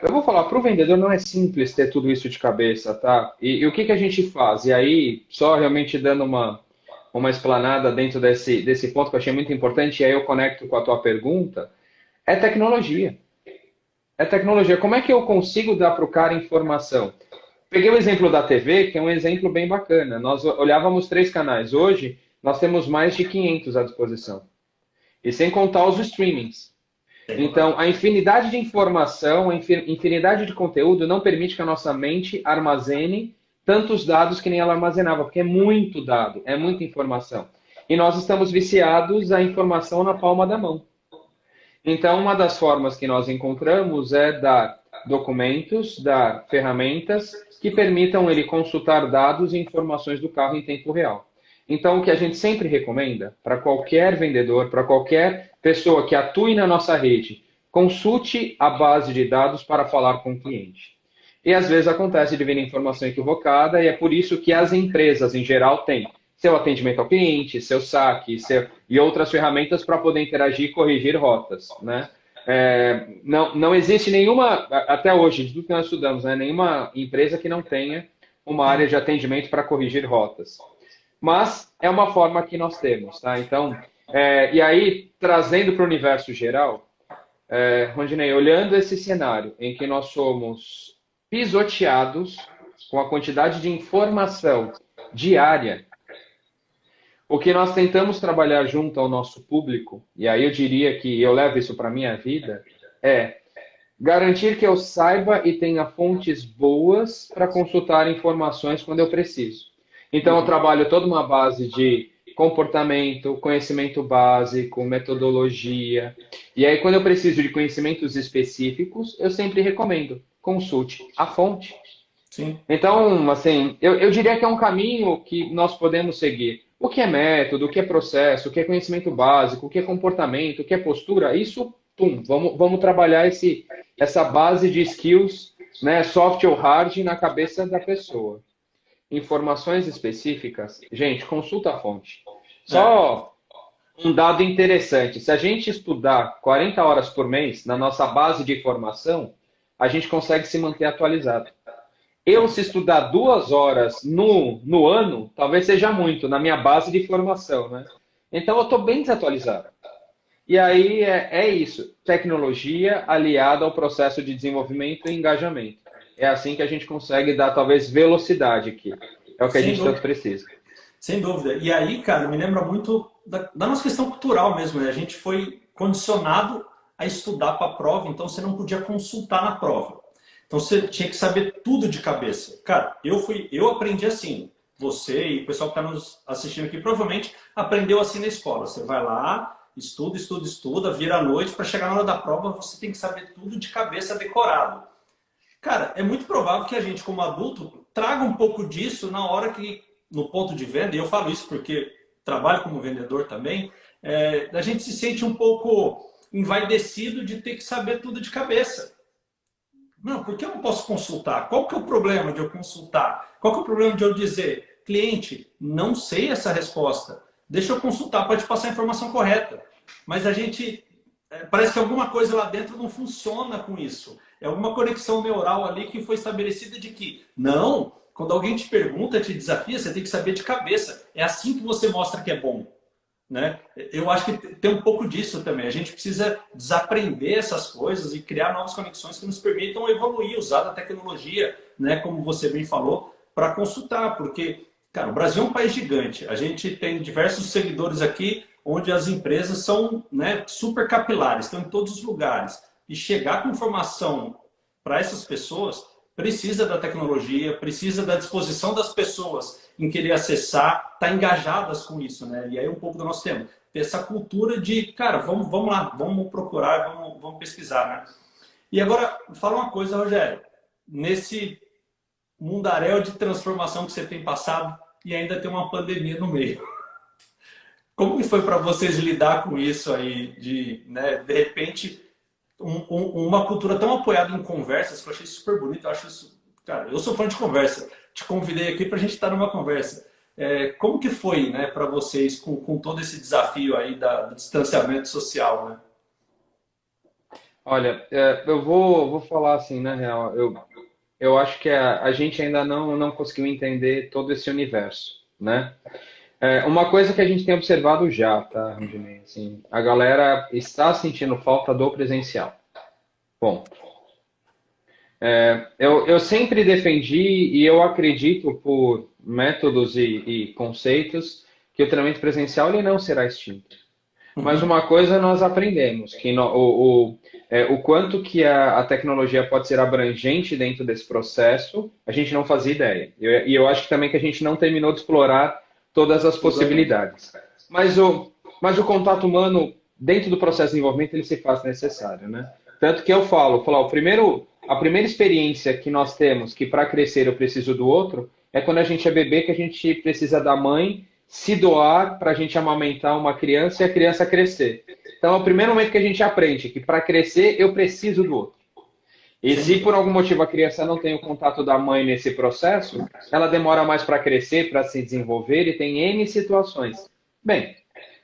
Eu vou falar, para o vendedor não é simples ter tudo isso de cabeça, tá? E o que a gente faz? E aí, só realmente dando uma explanada dentro desse ponto que eu achei muito importante, e aí eu conecto com a tua pergunta, é tecnologia. É tecnologia. Como é que eu consigo dar para o cara informação? Peguei o exemplo da TV, que é um exemplo bem bacana. Nós olhávamos 3 canais. Hoje, nós temos mais de 500 à disposição. E sem contar os streamings. Então, a infinidade de informação, a infinidade de conteúdo não permite que a nossa mente armazene tantos dados que nem ela armazenava, porque é muito dado, é muita informação. E nós estamos viciados à informação na palma da mão. Então, uma das formas que nós encontramos é dar documentos, dar ferramentas que permitam ele consultar dados e informações do carro em tempo real. Então, o que a gente sempre recomenda para qualquer vendedor, para qualquer pessoa que atue na nossa rede, consulte a base de dados para falar com o cliente. E às vezes acontece de vir informação equivocada e é por isso que as empresas, em geral, têm seu atendimento ao cliente, seu saque e outras ferramentas para poder interagir e corrigir rotas, né? Não existe nenhuma, até hoje, de tudo que nós estudamos, né, nenhuma empresa que não tenha uma área de atendimento para corrigir rotas. Mas é uma forma que nós temos, tá? Então, e aí, trazendo para o universo geral, Rondinei, olhando esse cenário em que nós somos pisoteados com a quantidade de informação diária, o que nós tentamos trabalhar junto ao nosso público, e aí eu diria que eu levo isso para a minha vida, é garantir que eu saiba e tenha fontes boas para consultar informações quando eu preciso. Então, eu trabalho toda uma base de comportamento, conhecimento básico, metodologia. E aí, quando eu preciso de conhecimentos específicos, eu sempre recomendo, consulte a fonte. Sim. Então, assim, eu diria que é um caminho que nós podemos seguir. O que é método, o que é processo, o que é conhecimento básico, o que é comportamento, o que é postura, isso, vamos trabalhar essa base de skills, né, soft ou hard, na cabeça da pessoa. Informações específicas, gente, consulta a fonte. Só um dado interessante, se a gente estudar 40 horas por mês na nossa base de informação, a gente consegue se manter atualizado. Se estudar 2 horas no ano, talvez seja muito, na minha base de formação, né? Então, eu estou bem desatualizado. E aí é isso, tecnologia aliada ao processo de desenvolvimento e engajamento. é assim que a gente consegue dar, talvez, velocidade aqui. É o que a Sem gente tanto dúvida. precisa. Sem dúvida. E aí, cara, me lembra muito da nossa questão cultural mesmo, né? A gente foi condicionado a estudar para a prova, então você não podia consultar na prova. Então você tinha que saber tudo de cabeça. Cara, eu aprendi assim. Você e o pessoal que está nos assistindo aqui provavelmente aprendeu assim na escola. Você vai lá, estuda, estuda, estuda, vira à noite para chegar na hora da prova, você tem que saber tudo de cabeça decorado. Cara, é muito provável que a gente, como adulto, traga um pouco disso na hora que, no ponto de venda, e eu falo isso porque trabalho como vendedor também, a gente se sente um pouco envaidecido de ter que saber tudo de cabeça. Não, por que eu não posso consultar? Qual que é o problema de eu consultar? Qual que é o problema de eu dizer, cliente, não sei essa resposta, deixa eu consultar para te passar a informação correta. Mas a gente, parece que alguma coisa lá dentro não funciona com isso. É alguma conexão neural ali que foi estabelecida de que, não, quando alguém te pergunta, te desafia, você tem que saber de cabeça. É assim que você mostra que é bom. Né? Eu acho que tem um pouco disso também. A gente precisa desaprender essas coisas e criar novas conexões que nos permitam evoluir, usar a tecnologia, né, como você bem falou, para consultar. Porque, cara, o Brasil é um país gigante. A gente tem diversos seguidores aqui, onde as empresas são, né, super capilares, estão em todos os lugares. E chegar com informação para essas pessoas precisa da tecnologia, precisa da disposição das pessoas em querer acessar, estar engajadas com isso, né? E aí um pouco do nosso tema, ter essa cultura de, cara, vamos lá, vamos procurar, vamos pesquisar, né? E agora, fala uma coisa, Rogério, nesse mundaréu de transformação que você tem passado e ainda tem uma pandemia no meio. Como que foi para vocês lidar com isso aí, de repente, uma cultura tão apoiada em conversas, que eu achei super bonito, eu acho isso, cara, eu sou fã de conversa, te convidei aqui para a gente estar numa conversa. Como que foi, né, para vocês com todo esse desafio aí do distanciamento social, né? Olha, vou falar assim, na real, eu acho que a gente ainda não conseguiu entender todo esse universo, né? Uma coisa que a gente tem observado já, tá, Rondinei? Assim, a galera está sentindo falta do presencial. Bom, eu sempre defendi e eu acredito por métodos e conceitos que o treinamento presencial ele não será extinto. Mas Uhum. uma coisa nós aprendemos, que o quanto que a tecnologia pode ser abrangente dentro desse processo, a gente não fazia ideia. E eu acho que também que a gente não terminou de explorar todas as Tudo ainda. possibilidades. Mas o contato humano, dentro do processo de desenvolvimento, ele se faz necessário, né? Tanto que eu falo, a primeira experiência que nós temos, que para crescer eu preciso do outro, é quando a gente é bebê, que a gente precisa da mãe se doar para a gente amamentar uma criança e a criança crescer. Então, é o primeiro momento que a gente aprende que para crescer eu preciso do outro. E Sem se por dúvida. algum motivo a criança não tem o contato da mãe nesse processo, ela demora mais para crescer, para se desenvolver e tem N situações. Bem,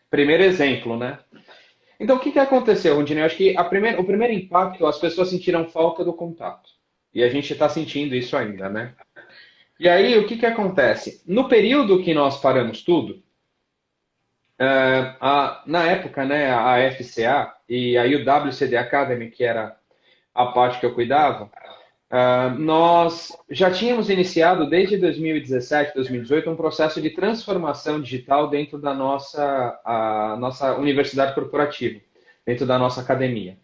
primeiro exemplo, né? Então, o que aconteceu, Rondinei? Eu acho que o primeiro impacto, as pessoas sentiram falta do contato. E a gente está sentindo isso ainda, né? E aí, o que acontece? No período que nós paramos tudo, na época, né, a FCA e aí o WCD Academy, que era a parte que eu cuidava, nós já tínhamos iniciado desde 2017, 2018 um processo de transformação digital dentro da nossa universidade corporativa, dentro da nossa academia.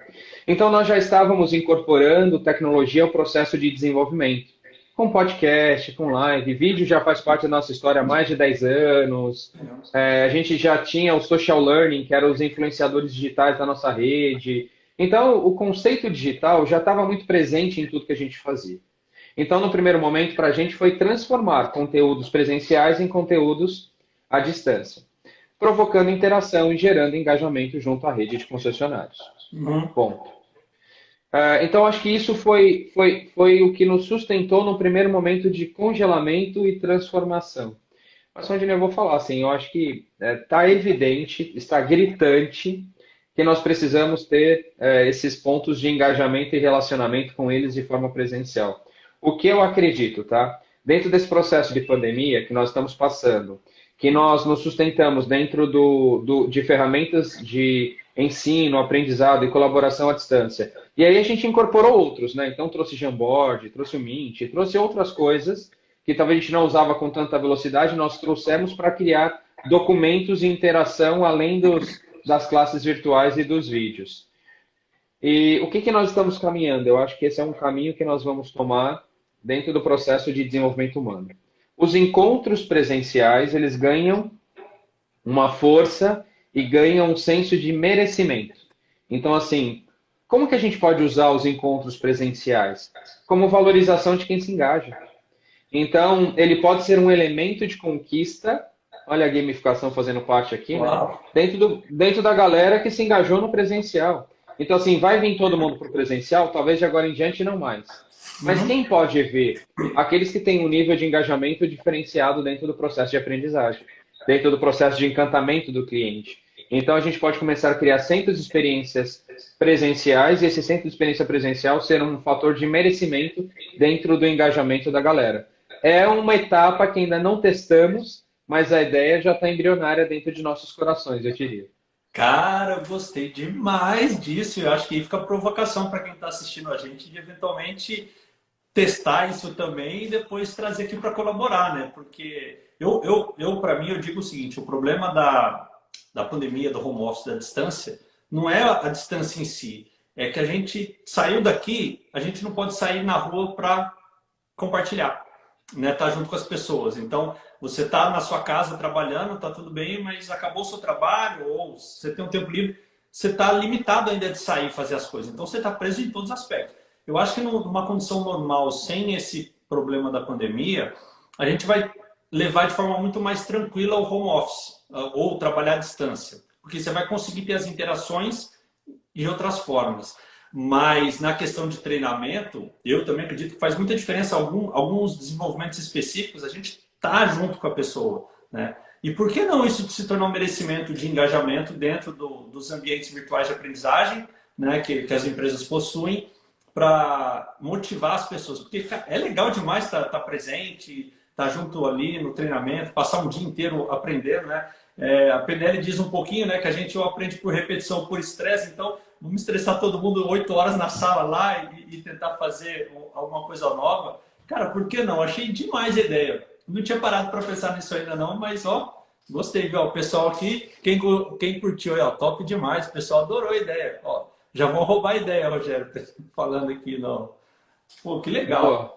Então nós já estávamos incorporando tecnologia ao processo de desenvolvimento, com podcast, com live, vídeo já faz parte da nossa história há mais de 10 anos. A gente já tinha o social learning, que eram os influenciadores digitais da nossa rede. Então, o conceito digital já estava muito presente em tudo que a gente fazia. Então, no primeiro momento, para a gente foi transformar conteúdos presenciais em conteúdos à distância, provocando interação e gerando engajamento junto à rede de concessionários. Uhum. Ponto. Então, acho que isso foi o que nos sustentou no primeiro momento de congelamento e transformação. Mas, onde eu vou falar, assim, eu acho que está evidente, está gritante, que nós precisamos ter esses pontos de engajamento e relacionamento com eles de forma presencial. O que eu acredito, tá? Dentro desse processo de pandemia que nós estamos passando, que nós nos sustentamos dentro de ferramentas de ensino, aprendizado e colaboração à distância. E aí a gente incorporou outros, né? Então trouxe Jamboard, trouxe o Mint, trouxe outras coisas que talvez a gente não usava com tanta velocidade, nós trouxemos para criar documentos e interação além das classes virtuais e dos vídeos. E o que nós estamos caminhando? Eu acho que esse é um caminho que nós vamos tomar dentro do processo de desenvolvimento humano. Os encontros presenciais, eles ganham uma força e ganham um senso de merecimento. Então, assim, como que a gente pode usar os encontros presenciais? Como valorização de quem se engaja. Então, ele pode ser um elemento de conquista, olha a gamificação fazendo parte aqui, né? Dentro da galera que se engajou no presencial. Então, assim, vai vir todo mundo para o presencial? Talvez de agora em diante não mais. Mas quem pode ver? Aqueles que têm um nível de engajamento diferenciado dentro do processo de aprendizagem, dentro do processo de encantamento do cliente. Então, a gente pode começar a criar centros de experiências presenciais e esse centro de experiência presencial ser um fator de merecimento dentro do engajamento da galera. É uma etapa que ainda não testamos, mas a ideia já está embrionária dentro de nossos corações, eu diria. Cara, eu gostei demais disso. Eu acho que aí fica a provocação para quem está assistindo a gente de eventualmente testar isso também e depois trazer aqui para colaborar, né? Porque para mim, eu digo o seguinte: o problema da pandemia, do home office, da distância, não é a distância em si. É que a gente saiu daqui, a gente não pode sair na rua para compartilhar, né? Tá junto com as pessoas. Então, você está na sua casa trabalhando, tá tudo bem, mas acabou o seu trabalho ou você tem um tempo livre, você está limitado ainda de sair e fazer as coisas. Então, você está preso em todos os aspectos. Eu acho que numa condição normal, sem esse problema da pandemia, a gente vai levar de forma muito mais tranquila o home office ou trabalhar à distância, porque você vai conseguir ter as interações de outras formas. Mas na questão de treinamento, eu também acredito que faz muita diferença alguns desenvolvimentos específicos, a gente tá junto com a pessoa, né? E por que não isso se tornar um merecimento de engajamento dentro dos ambientes virtuais de aprendizagem, né, que as empresas possuem, para motivar as pessoas? Porque é legal demais estar presente, estar junto ali no treinamento, passar um dia inteiro aprendendo, né? A PNL diz um pouquinho, né, que a gente aprende por repetição, por estresse, então vamos estressar todo mundo 8 horas na sala lá e tentar fazer alguma coisa nova. Cara, por que não? Achei demais a ideia. Não tinha parado para pensar nisso ainda não, mas ó, gostei, viu? O pessoal aqui, quem curtiu aí, ó, top demais, o pessoal adorou a ideia. Ó, já vão roubar a ideia, Rogério, falando aqui, não. Pô, que legal. Boa.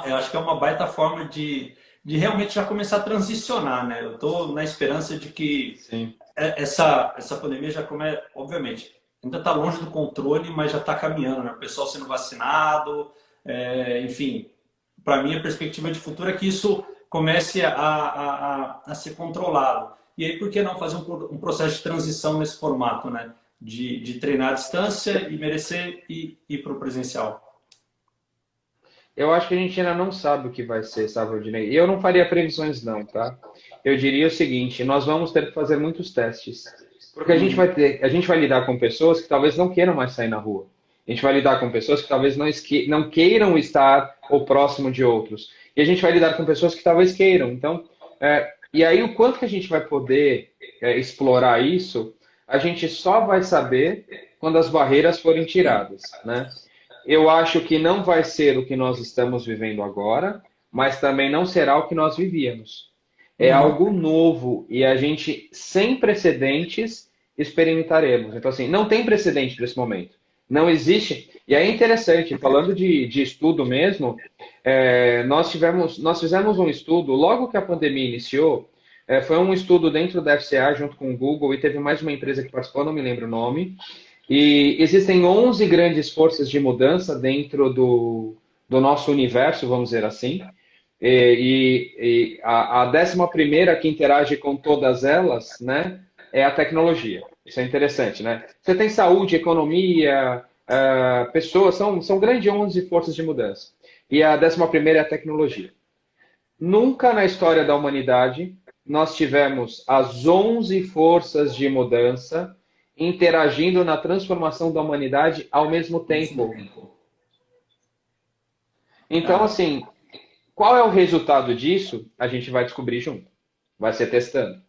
Eu acho que é uma baita forma de realmente já começar a transicionar, né? Eu estou na esperança de que Sim. essa pandemia já começa, obviamente, ainda está longe do controle, mas já está caminhando, né? O pessoal sendo vacinado, enfim, para mim a perspectiva de futuro é que isso comece a ser controlado. E aí, por que não fazer um processo de transição nesse formato, né? De treinar à distância e merecer e ir para o presencial. Eu acho que a gente ainda não sabe o que vai ser, sabe, Rodinei? E eu não faria previsões, não, tá? Eu diria o seguinte: nós vamos ter que fazer muitos testes. Porque a gente vai lidar com pessoas que talvez não queiram mais sair na rua. A gente vai lidar com pessoas que talvez não queiram estar ou próximo de outros. E a gente vai lidar com pessoas que talvez queiram. Então, e aí o quanto que a gente vai poder explorar isso, a gente só vai saber quando as barreiras forem tiradas, né? Eu acho que não vai ser o que nós estamos vivendo agora, mas também não será o que nós vivíamos. É algo novo e a gente, sem precedentes, experimentaremos. Então, assim, não tem precedente para esse momento. Não existe. E aí é interessante, falando de estudo mesmo, nós fizemos um estudo, logo que a pandemia iniciou, foi um estudo dentro da FCA, junto com o Google, e teve mais uma empresa que participou, não me lembro o nome. E existem 11 grandes forças de mudança dentro do nosso universo, vamos dizer assim. E a 11ª que interage com todas elas, né, é a tecnologia. Isso é interessante, né? Você tem saúde, economia, pessoas, são grandes 11 forças de mudança. E a 11ª é a tecnologia. Nunca na história da humanidade nós tivemos as 11 forças de mudança interagindo na transformação da humanidade ao mesmo tempo. Então, assim, qual é o resultado disso? A gente vai descobrir junto. Vai ser testando.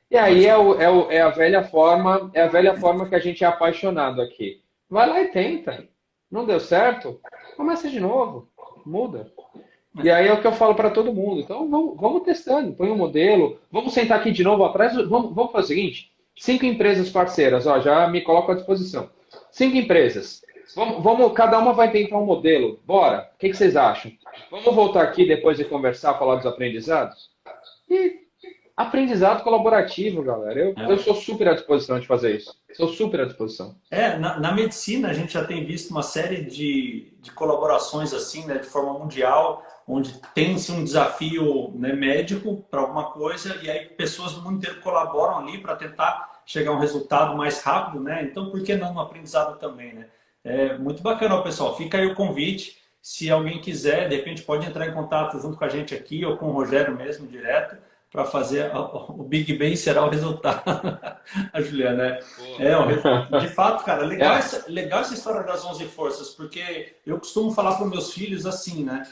E aí Ótimo. é a velha forma que a gente é apaixonado aqui. Vai lá e tenta. Não deu certo? Começa de novo. Muda. E aí é o que eu falo para todo mundo. Então vamos testando, põe um modelo, vamos sentar aqui de novo atrás, vamos fazer o seguinte: 5 empresas parceiras, ó, já me coloco à disposição. 5 empresas. Cada uma vai tentar um modelo. Bora. O que vocês acham? Vamos voltar aqui depois de conversar, falar dos aprendizados? E aprendizado colaborativo, galera. Eu É. sou super à disposição de fazer isso. Sou super à disposição. Na medicina a gente já tem visto uma série de colaborações assim, né, de forma mundial, onde tem-se um desafio, né, médico para alguma coisa e aí pessoas do mundo inteiro colaboram ali para tentar chegar a um resultado mais rápido, né? Então, por que não no aprendizado também, né? É muito bacana, ó, pessoal. Fica aí o convite. Se alguém quiser, de repente pode entrar em contato junto com a gente aqui ou com o Rogério mesmo, direto, para fazer o Big Bang será o resultado. A Juliana, né? De fato, cara, É, legal essa história das 11 forças, porque eu costumo falar para os meus filhos assim, né?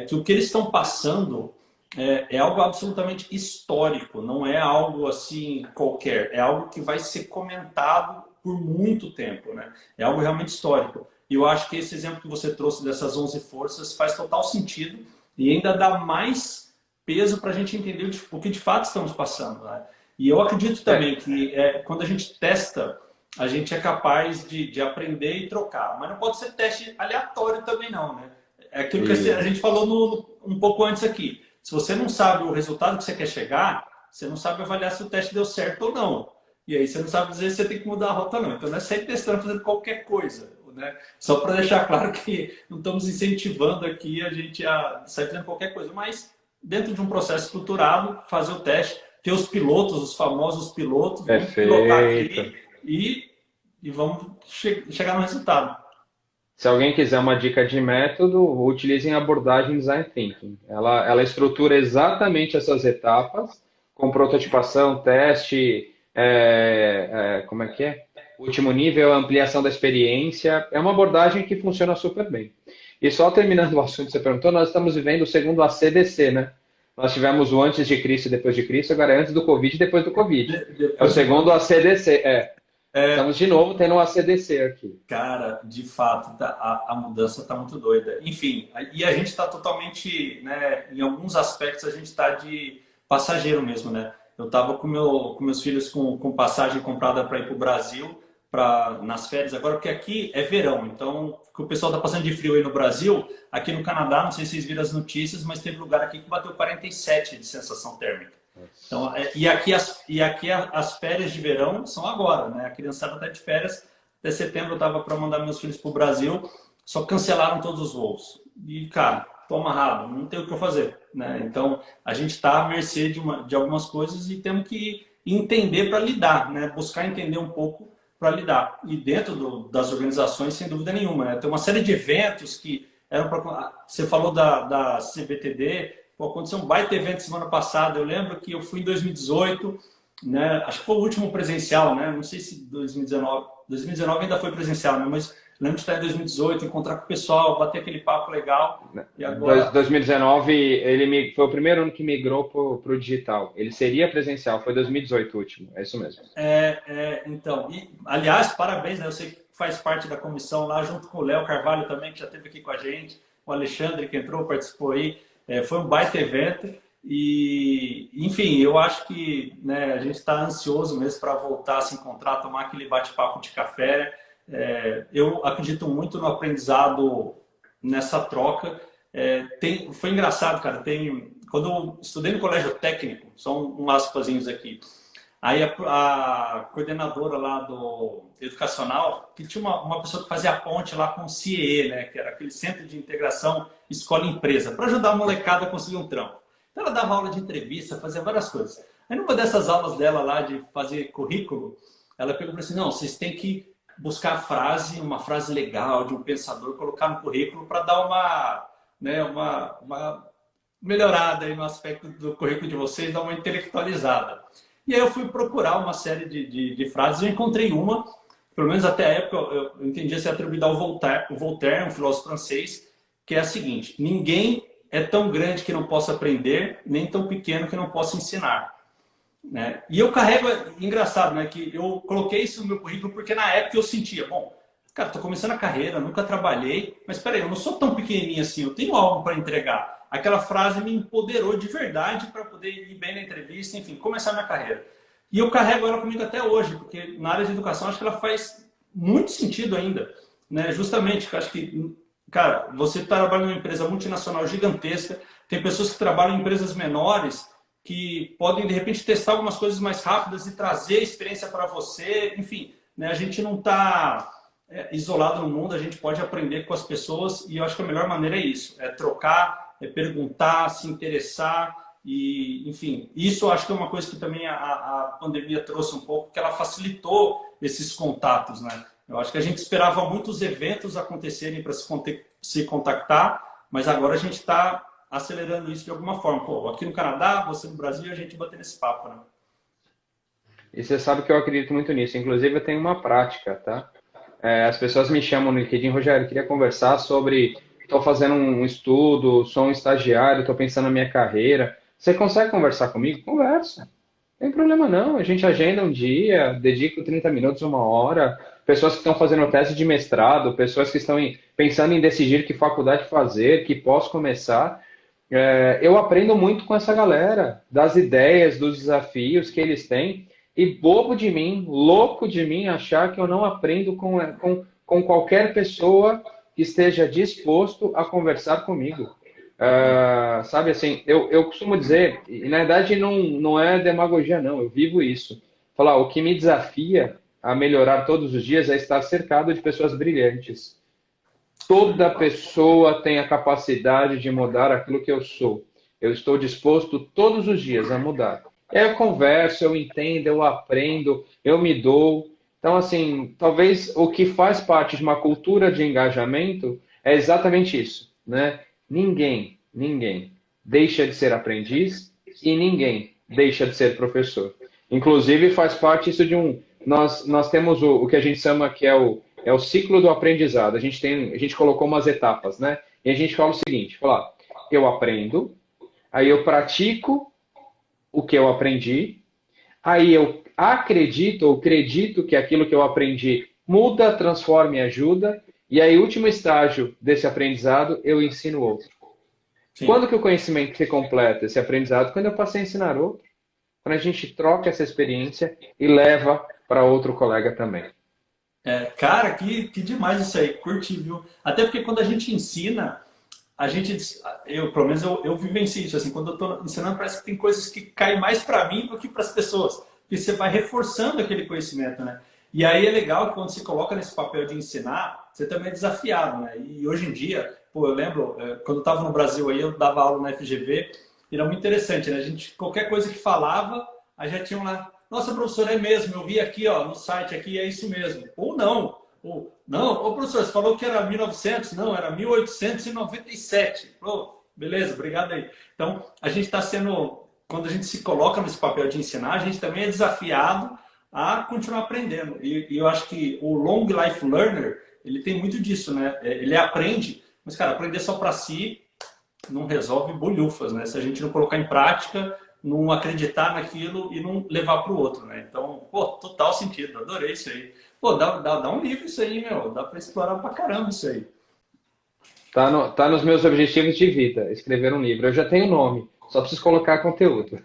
Que o que eles estão passando é algo absolutamente histórico, não é algo assim qualquer, é algo que vai ser comentado por muito tempo, né? É algo realmente histórico. E eu acho que esse exemplo que você trouxe dessas 11 forças faz total sentido e ainda dá mais peso para a gente entender o que de fato estamos passando, né? E eu acredito também é, que quando a gente testa, a gente é capaz de aprender e trocar. Mas não pode ser teste aleatório também, não, né? É aquilo que a isso. gente falou um pouco antes aqui. Se você não sabe o resultado que você quer chegar, você não sabe avaliar se o teste deu certo ou não. E aí você não sabe dizer se você tem que mudar a rota ou não. Então não é sair testando, fazendo qualquer coisa, né? Só para deixar claro que não estamos incentivando aqui a gente a sair fazendo qualquer coisa, mas dentro de um processo estruturado, fazer o teste, ter os pilotos, os famosos pilotos, vamos pilotar Perfeito. aqui e vamos chegar no resultado. Se alguém quiser uma dica de método, utilizem a abordagem Design Thinking. Ela estrutura exatamente essas etapas, com prototipação, teste, como é que é? Último nível, ampliação da experiência. É uma abordagem que funciona super bem. E só terminando o assunto que você perguntou, nós estamos vivendo o segundo ACDC, né? Nós tivemos o antes de Cristo e depois de Cristo, agora é antes do Covid e depois do Covid. É o Depois do segundo Covid. ACDC, é. Estamos de novo tendo um ACDC aqui. Cara, de fato, a mudança está muito doida. Enfim, e a gente está totalmente, né, em alguns aspectos, a gente está de passageiro mesmo, né? Eu estava com meus filhos com passagem comprada para ir para o Brasil nas férias agora, porque aqui é verão, então o pessoal está passando de frio aí no Brasil, aqui no Canadá, não sei se vocês viram as notícias, mas teve lugar aqui que bateu 47 de sensação térmica. Então, as férias de verão são agora, né? A criançada está de férias. Até setembro eu estava para mandar meus filhos para o Brasil, só cancelaram todos os voos. E, cara, tô amarrado, não tem o que eu fazer, né? Então, a gente está à mercê de algumas coisas e temos que entender para lidar, né? Buscar entender um pouco para lidar. E dentro das organizações, sem dúvida nenhuma, né? Tem uma série de eventos que eram para... Você falou da CBTD. Pô, aconteceu um baita evento semana passada. Eu lembro que eu fui em 2018, né? Acho que foi o último presencial, né? Não sei se 2019. 2019 ainda foi presencial, né? Mas lembro de estar em 2018, encontrar com o pessoal, bater aquele papo legal. E agora 2019, foi o primeiro ano que migrou para o digital. Ele seria presencial, foi 2018 o último, é isso mesmo. então, aliás, parabéns, né? Eu sei que faz parte da comissão lá, junto com o Léo Carvalho também, que já esteve aqui com a gente, o Alexandre que entrou, participou aí. Foi um baita evento e, enfim, eu acho que, né, a gente está ansioso mesmo para voltar a se encontrar, tomar aquele bate-papo de café. Eu acredito muito no aprendizado nessa troca. Foi engraçado, cara. Quando eu estudei no colégio técnico, só um aspazinhos aqui. Aí a coordenadora lá do educacional, que tinha uma pessoa que fazia a ponte lá com o CIE, né, que era aquele Centro de Integração Escola-Empresa, para ajudar a molecada a conseguir um trampo. Então ela dava aula de entrevista, fazia várias coisas. Aí numa dessas aulas dela lá de fazer currículo, ela pegou e falou assim, não, vocês têm que buscar uma frase legal de um pensador, colocar no currículo para dar uma melhorada aí no aspecto do currículo de vocês, dar uma intelectualizada. E aí eu fui procurar uma série de frases, eu encontrei uma, pelo menos até a época eu entendia ser atribuída ao Voltaire, um filósofo francês, que é a seguinte: ninguém é tão grande que não possa aprender, nem tão pequeno que não possa ensinar. Né? E eu carrego, engraçado, né, que eu coloquei isso no meu currículo porque na época eu sentia, bom, cara, estou começando a carreira, nunca trabalhei, mas peraí, eu não sou tão pequenininho assim, eu tenho algo para entregar. Aquela frase me empoderou de verdade para poder ir bem na entrevista, enfim, começar a minha carreira. E eu carrego ela comigo até hoje, porque na área de educação acho que ela faz muito sentido ainda, né? Justamente, eu acho que, cara, você trabalha numa empresa multinacional gigantesca, tem pessoas que trabalham em empresas menores que podem, de repente, testar algumas coisas mais rápidas e trazer experiência para você. Enfim, né? A gente não está isolado no mundo, a gente pode aprender com as pessoas e eu acho que a melhor maneira é isso, é trocar, é perguntar, se interessar e, enfim, isso eu acho que é uma coisa que também a pandemia trouxe um pouco, que ela facilitou esses contatos, né? Eu acho que a gente esperava muitos eventos acontecerem para se contactar, mas agora a gente está acelerando isso de alguma forma. Pô, aqui no Canadá, você no Brasil, a gente bater nesse papo, né? E você sabe que eu acredito muito nisso. Inclusive, eu tenho uma prática, tá? As pessoas me chamam no LinkedIn, Rogério, eu queria conversar sobre, estou fazendo um estudo, sou um estagiário, estou pensando na minha carreira. Você consegue conversar comigo? Conversa. Não tem problema não. A gente agenda um dia, dedico 30 minutos, uma hora. Pessoas que estão fazendo teste de mestrado, pessoas que estão pensando em decidir que faculdade fazer, que posso começar. Eu aprendo muito com essa galera, das ideias, dos desafios que eles têm. E bobo de mim, louco de mim, achar que eu não aprendo com qualquer pessoa que esteja disposto a conversar comigo. Sabe assim, eu costumo dizer, e na verdade não é demagogia não, eu vivo isso. Falar, o que me desafia a melhorar todos os dias é estar cercado de pessoas brilhantes. Toda pessoa tem a capacidade de mudar aquilo que eu sou. Eu estou disposto todos os dias a mudar. Eu converso, eu entendo, eu aprendo, eu me dou. Então, assim, talvez o que faz parte de uma cultura de engajamento é exatamente isso, né? Ninguém deixa de ser aprendiz e ninguém deixa de ser professor. Inclusive, faz parte isso de um... Nós temos o que a gente chama que é o ciclo do aprendizado. A gente colocou umas etapas, né? E a gente fala o seguinte, fala, eu aprendo, aí eu pratico o que eu aprendi, aí eu acredito ou acredito que aquilo que eu aprendi muda, transforma e ajuda, e aí, último estágio desse aprendizado, eu ensino outro. Sim. Quando que o conhecimento se completa, esse aprendizado? Quando eu passei a ensinar outro. Quando a gente troca essa experiência e leva para outro colega também. Cara, que demais isso aí, curti, viu? Até porque quando a gente ensina, pelo menos eu vivencio isso, assim, quando eu estou ensinando, parece que tem coisas que caem mais para mim do que para as pessoas, porque você vai reforçando aquele conhecimento, né? E aí é legal que quando você coloca nesse papel de ensinar, você também é desafiado, né? E hoje em dia, pô, eu lembro, quando eu estava no Brasil aí, eu dava aula na FGV, e era muito interessante, né? A gente, qualquer coisa que falava, aí já tinham lá, nossa, professor, é mesmo, eu vi aqui, ó, no site aqui, é isso mesmo. Ou não. Ou, não, ô professor, você falou que era 1900, não, era 1897. Pô, beleza, obrigado aí. Então, a gente está sendo, quando a gente se coloca nesse papel de ensinar, a gente também é desafiado a continuar aprendendo. E eu acho que o Long Life Learner, ele tem muito disso, né? Ele aprende, mas, cara, aprender só para si não resolve bolhufas, né? Se a gente não colocar em prática, não acreditar naquilo e não levar para o outro, né? Então, pô, total sentido, adorei isso aí. Pô, dá um livro isso aí, meu, dá para explorar pra caramba isso aí. Tá nos meus objetivos de vida, escrever um livro. Eu já tenho nome, só preciso colocar conteúdo.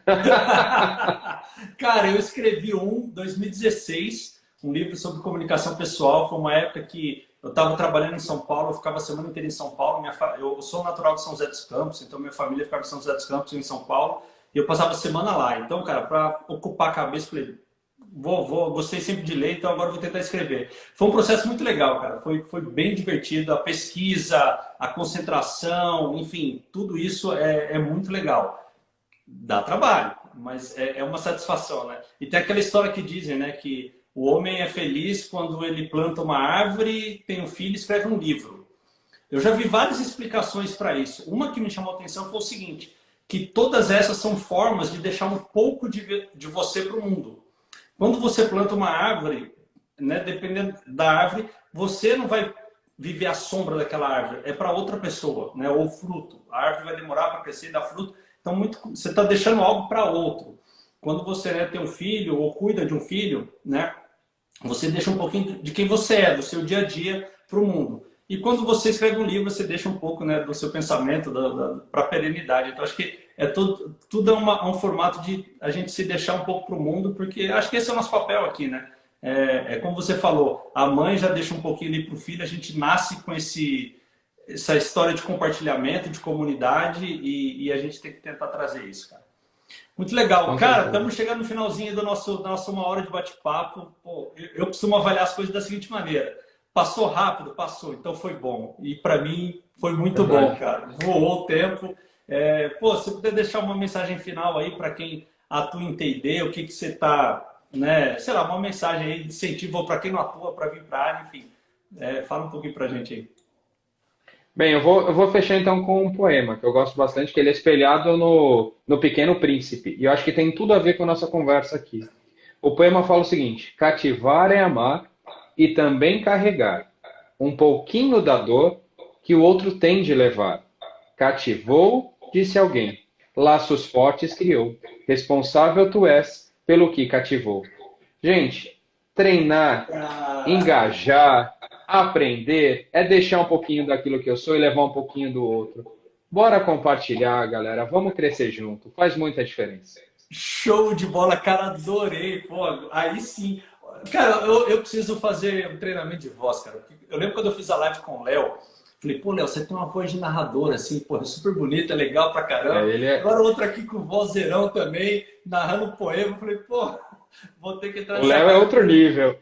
Cara, eu escrevi em 2016, um livro sobre comunicação pessoal. Foi uma época que eu estava trabalhando em São Paulo, eu ficava a semana inteira em São Paulo. Eu sou natural de São José dos Campos, então minha família ficava em São José dos Campos, em São Paulo, e eu passava a semana lá. Então, cara, para ocupar a cabeça, falei, gostei sempre de ler, então agora vou tentar escrever. Foi um processo muito legal, cara. Foi bem divertido. A pesquisa, a concentração, enfim, tudo isso é muito legal. Dá trabalho, mas é uma satisfação, né? E tem aquela história que dizem, né, que o homem é feliz quando ele planta uma árvore, tem um filho e escreve um livro. Eu já vi várias explicações para isso. Uma que me chamou a atenção foi o seguinte, que todas essas são formas de deixar um pouco de você para o mundo. Quando você planta uma árvore, né, dependendo da árvore, você não vai viver à sombra daquela árvore, é para outra pessoa, né? Ou fruto. A árvore vai demorar para crescer e dar fruto. Então, você está deixando algo para outro. Quando você, né, tem um filho ou cuida de um filho, né, você deixa um pouquinho de quem você é, do seu dia a dia, para o mundo. E quando você escreve um livro, você deixa um pouco, né, do seu pensamento para a perenidade. Então, acho que tudo é um formato de a gente se deixar um pouco para o mundo, porque acho que esse é o nosso papel aqui, né? Como você falou, a mãe já deixa um pouquinho ali para o filho, a gente nasce com essa história de compartilhamento, de comunidade, e a gente tem que tentar trazer isso, cara. Muito legal. Cara, estamos chegando no finalzinho da nossa 1 hora de bate-papo. Eu costumo avaliar as coisas da seguinte maneira. Passou rápido? Passou, então foi bom. E para mim foi muito bom, cara. Voou o tempo. Se puder deixar uma mensagem final aí para quem atua em T&D, o que você está, né? Sei lá, uma mensagem aí de incentivo para quem não atua para vir para a área, enfim. Fala um pouquinho para a gente aí. Bem, eu vou fechar então com um poema que eu gosto bastante, que ele é espelhado no Pequeno Príncipe. E eu acho que tem tudo a ver com a nossa conversa aqui. O poema fala o seguinte: cativar é amar e também carregar um pouquinho da dor que o outro tem de levar. Cativou, disse alguém, laços fortes criou. Responsável tu és pelo que cativou. Gente, treinar, engajar, aprender é deixar um pouquinho daquilo que eu sou e levar um pouquinho do outro. Bora compartilhar, galera. Vamos crescer junto. Faz muita diferença. Show de bola, cara. Adorei. Pô, aí sim. Cara, eu preciso fazer um treinamento de voz, cara. Eu lembro quando eu fiz a live com o Léo. Falei, pô, Léo, você tem uma voz de narrador, assim, pô, super bonita, legal pra caramba. Agora outro aqui com vozeirão também, narrando poema. Falei, pô, vou ter que entrar. O Léo é outro nível.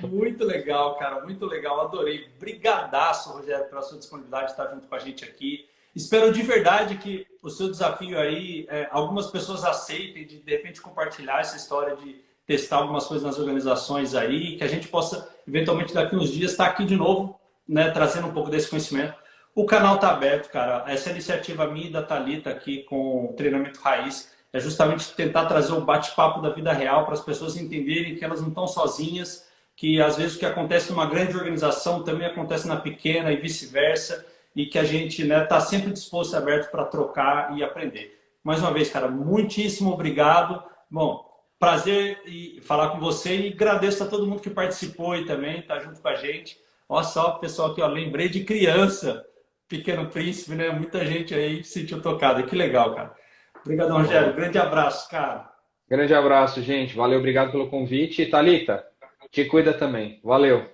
Muito legal, cara, muito legal. Adorei. Brigadaço, Rogério, pela sua disponibilidade de estar junto com a gente aqui. Espero de verdade que o seu desafio aí, algumas pessoas aceitem de repente compartilhar essa história de testar algumas coisas nas organizações aí, que a gente possa, eventualmente, daqui uns dias, estar aqui de novo, né, trazendo um pouco desse conhecimento. O canal está aberto, cara. Essa iniciativa minha e da Thalita aqui com o treinamento raiz é justamente tentar trazer o bate-papo da vida real para as pessoas entenderem que elas não estão sozinhas, que às vezes o que acontece numa grande organização também acontece na pequena e vice-versa, e que a gente está sempre disposto e aberto para trocar e aprender. Mais uma vez, cara, muitíssimo obrigado. Bom, prazer falar com você e agradeço a todo mundo que participou e também está junto com a gente. Olha só, pessoal, aqui, ó, lembrei de criança, Pequeno Príncipe, né? Muita gente aí se sentiu tocada. Que legal, cara. Obrigadão, Rogério. Grande abraço, cara. Grande abraço, gente. Valeu, obrigado pelo convite. E Thalita, te cuida também. Valeu.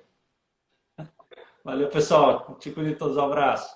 Valeu, pessoal. Te cuida de todos. Um abraço.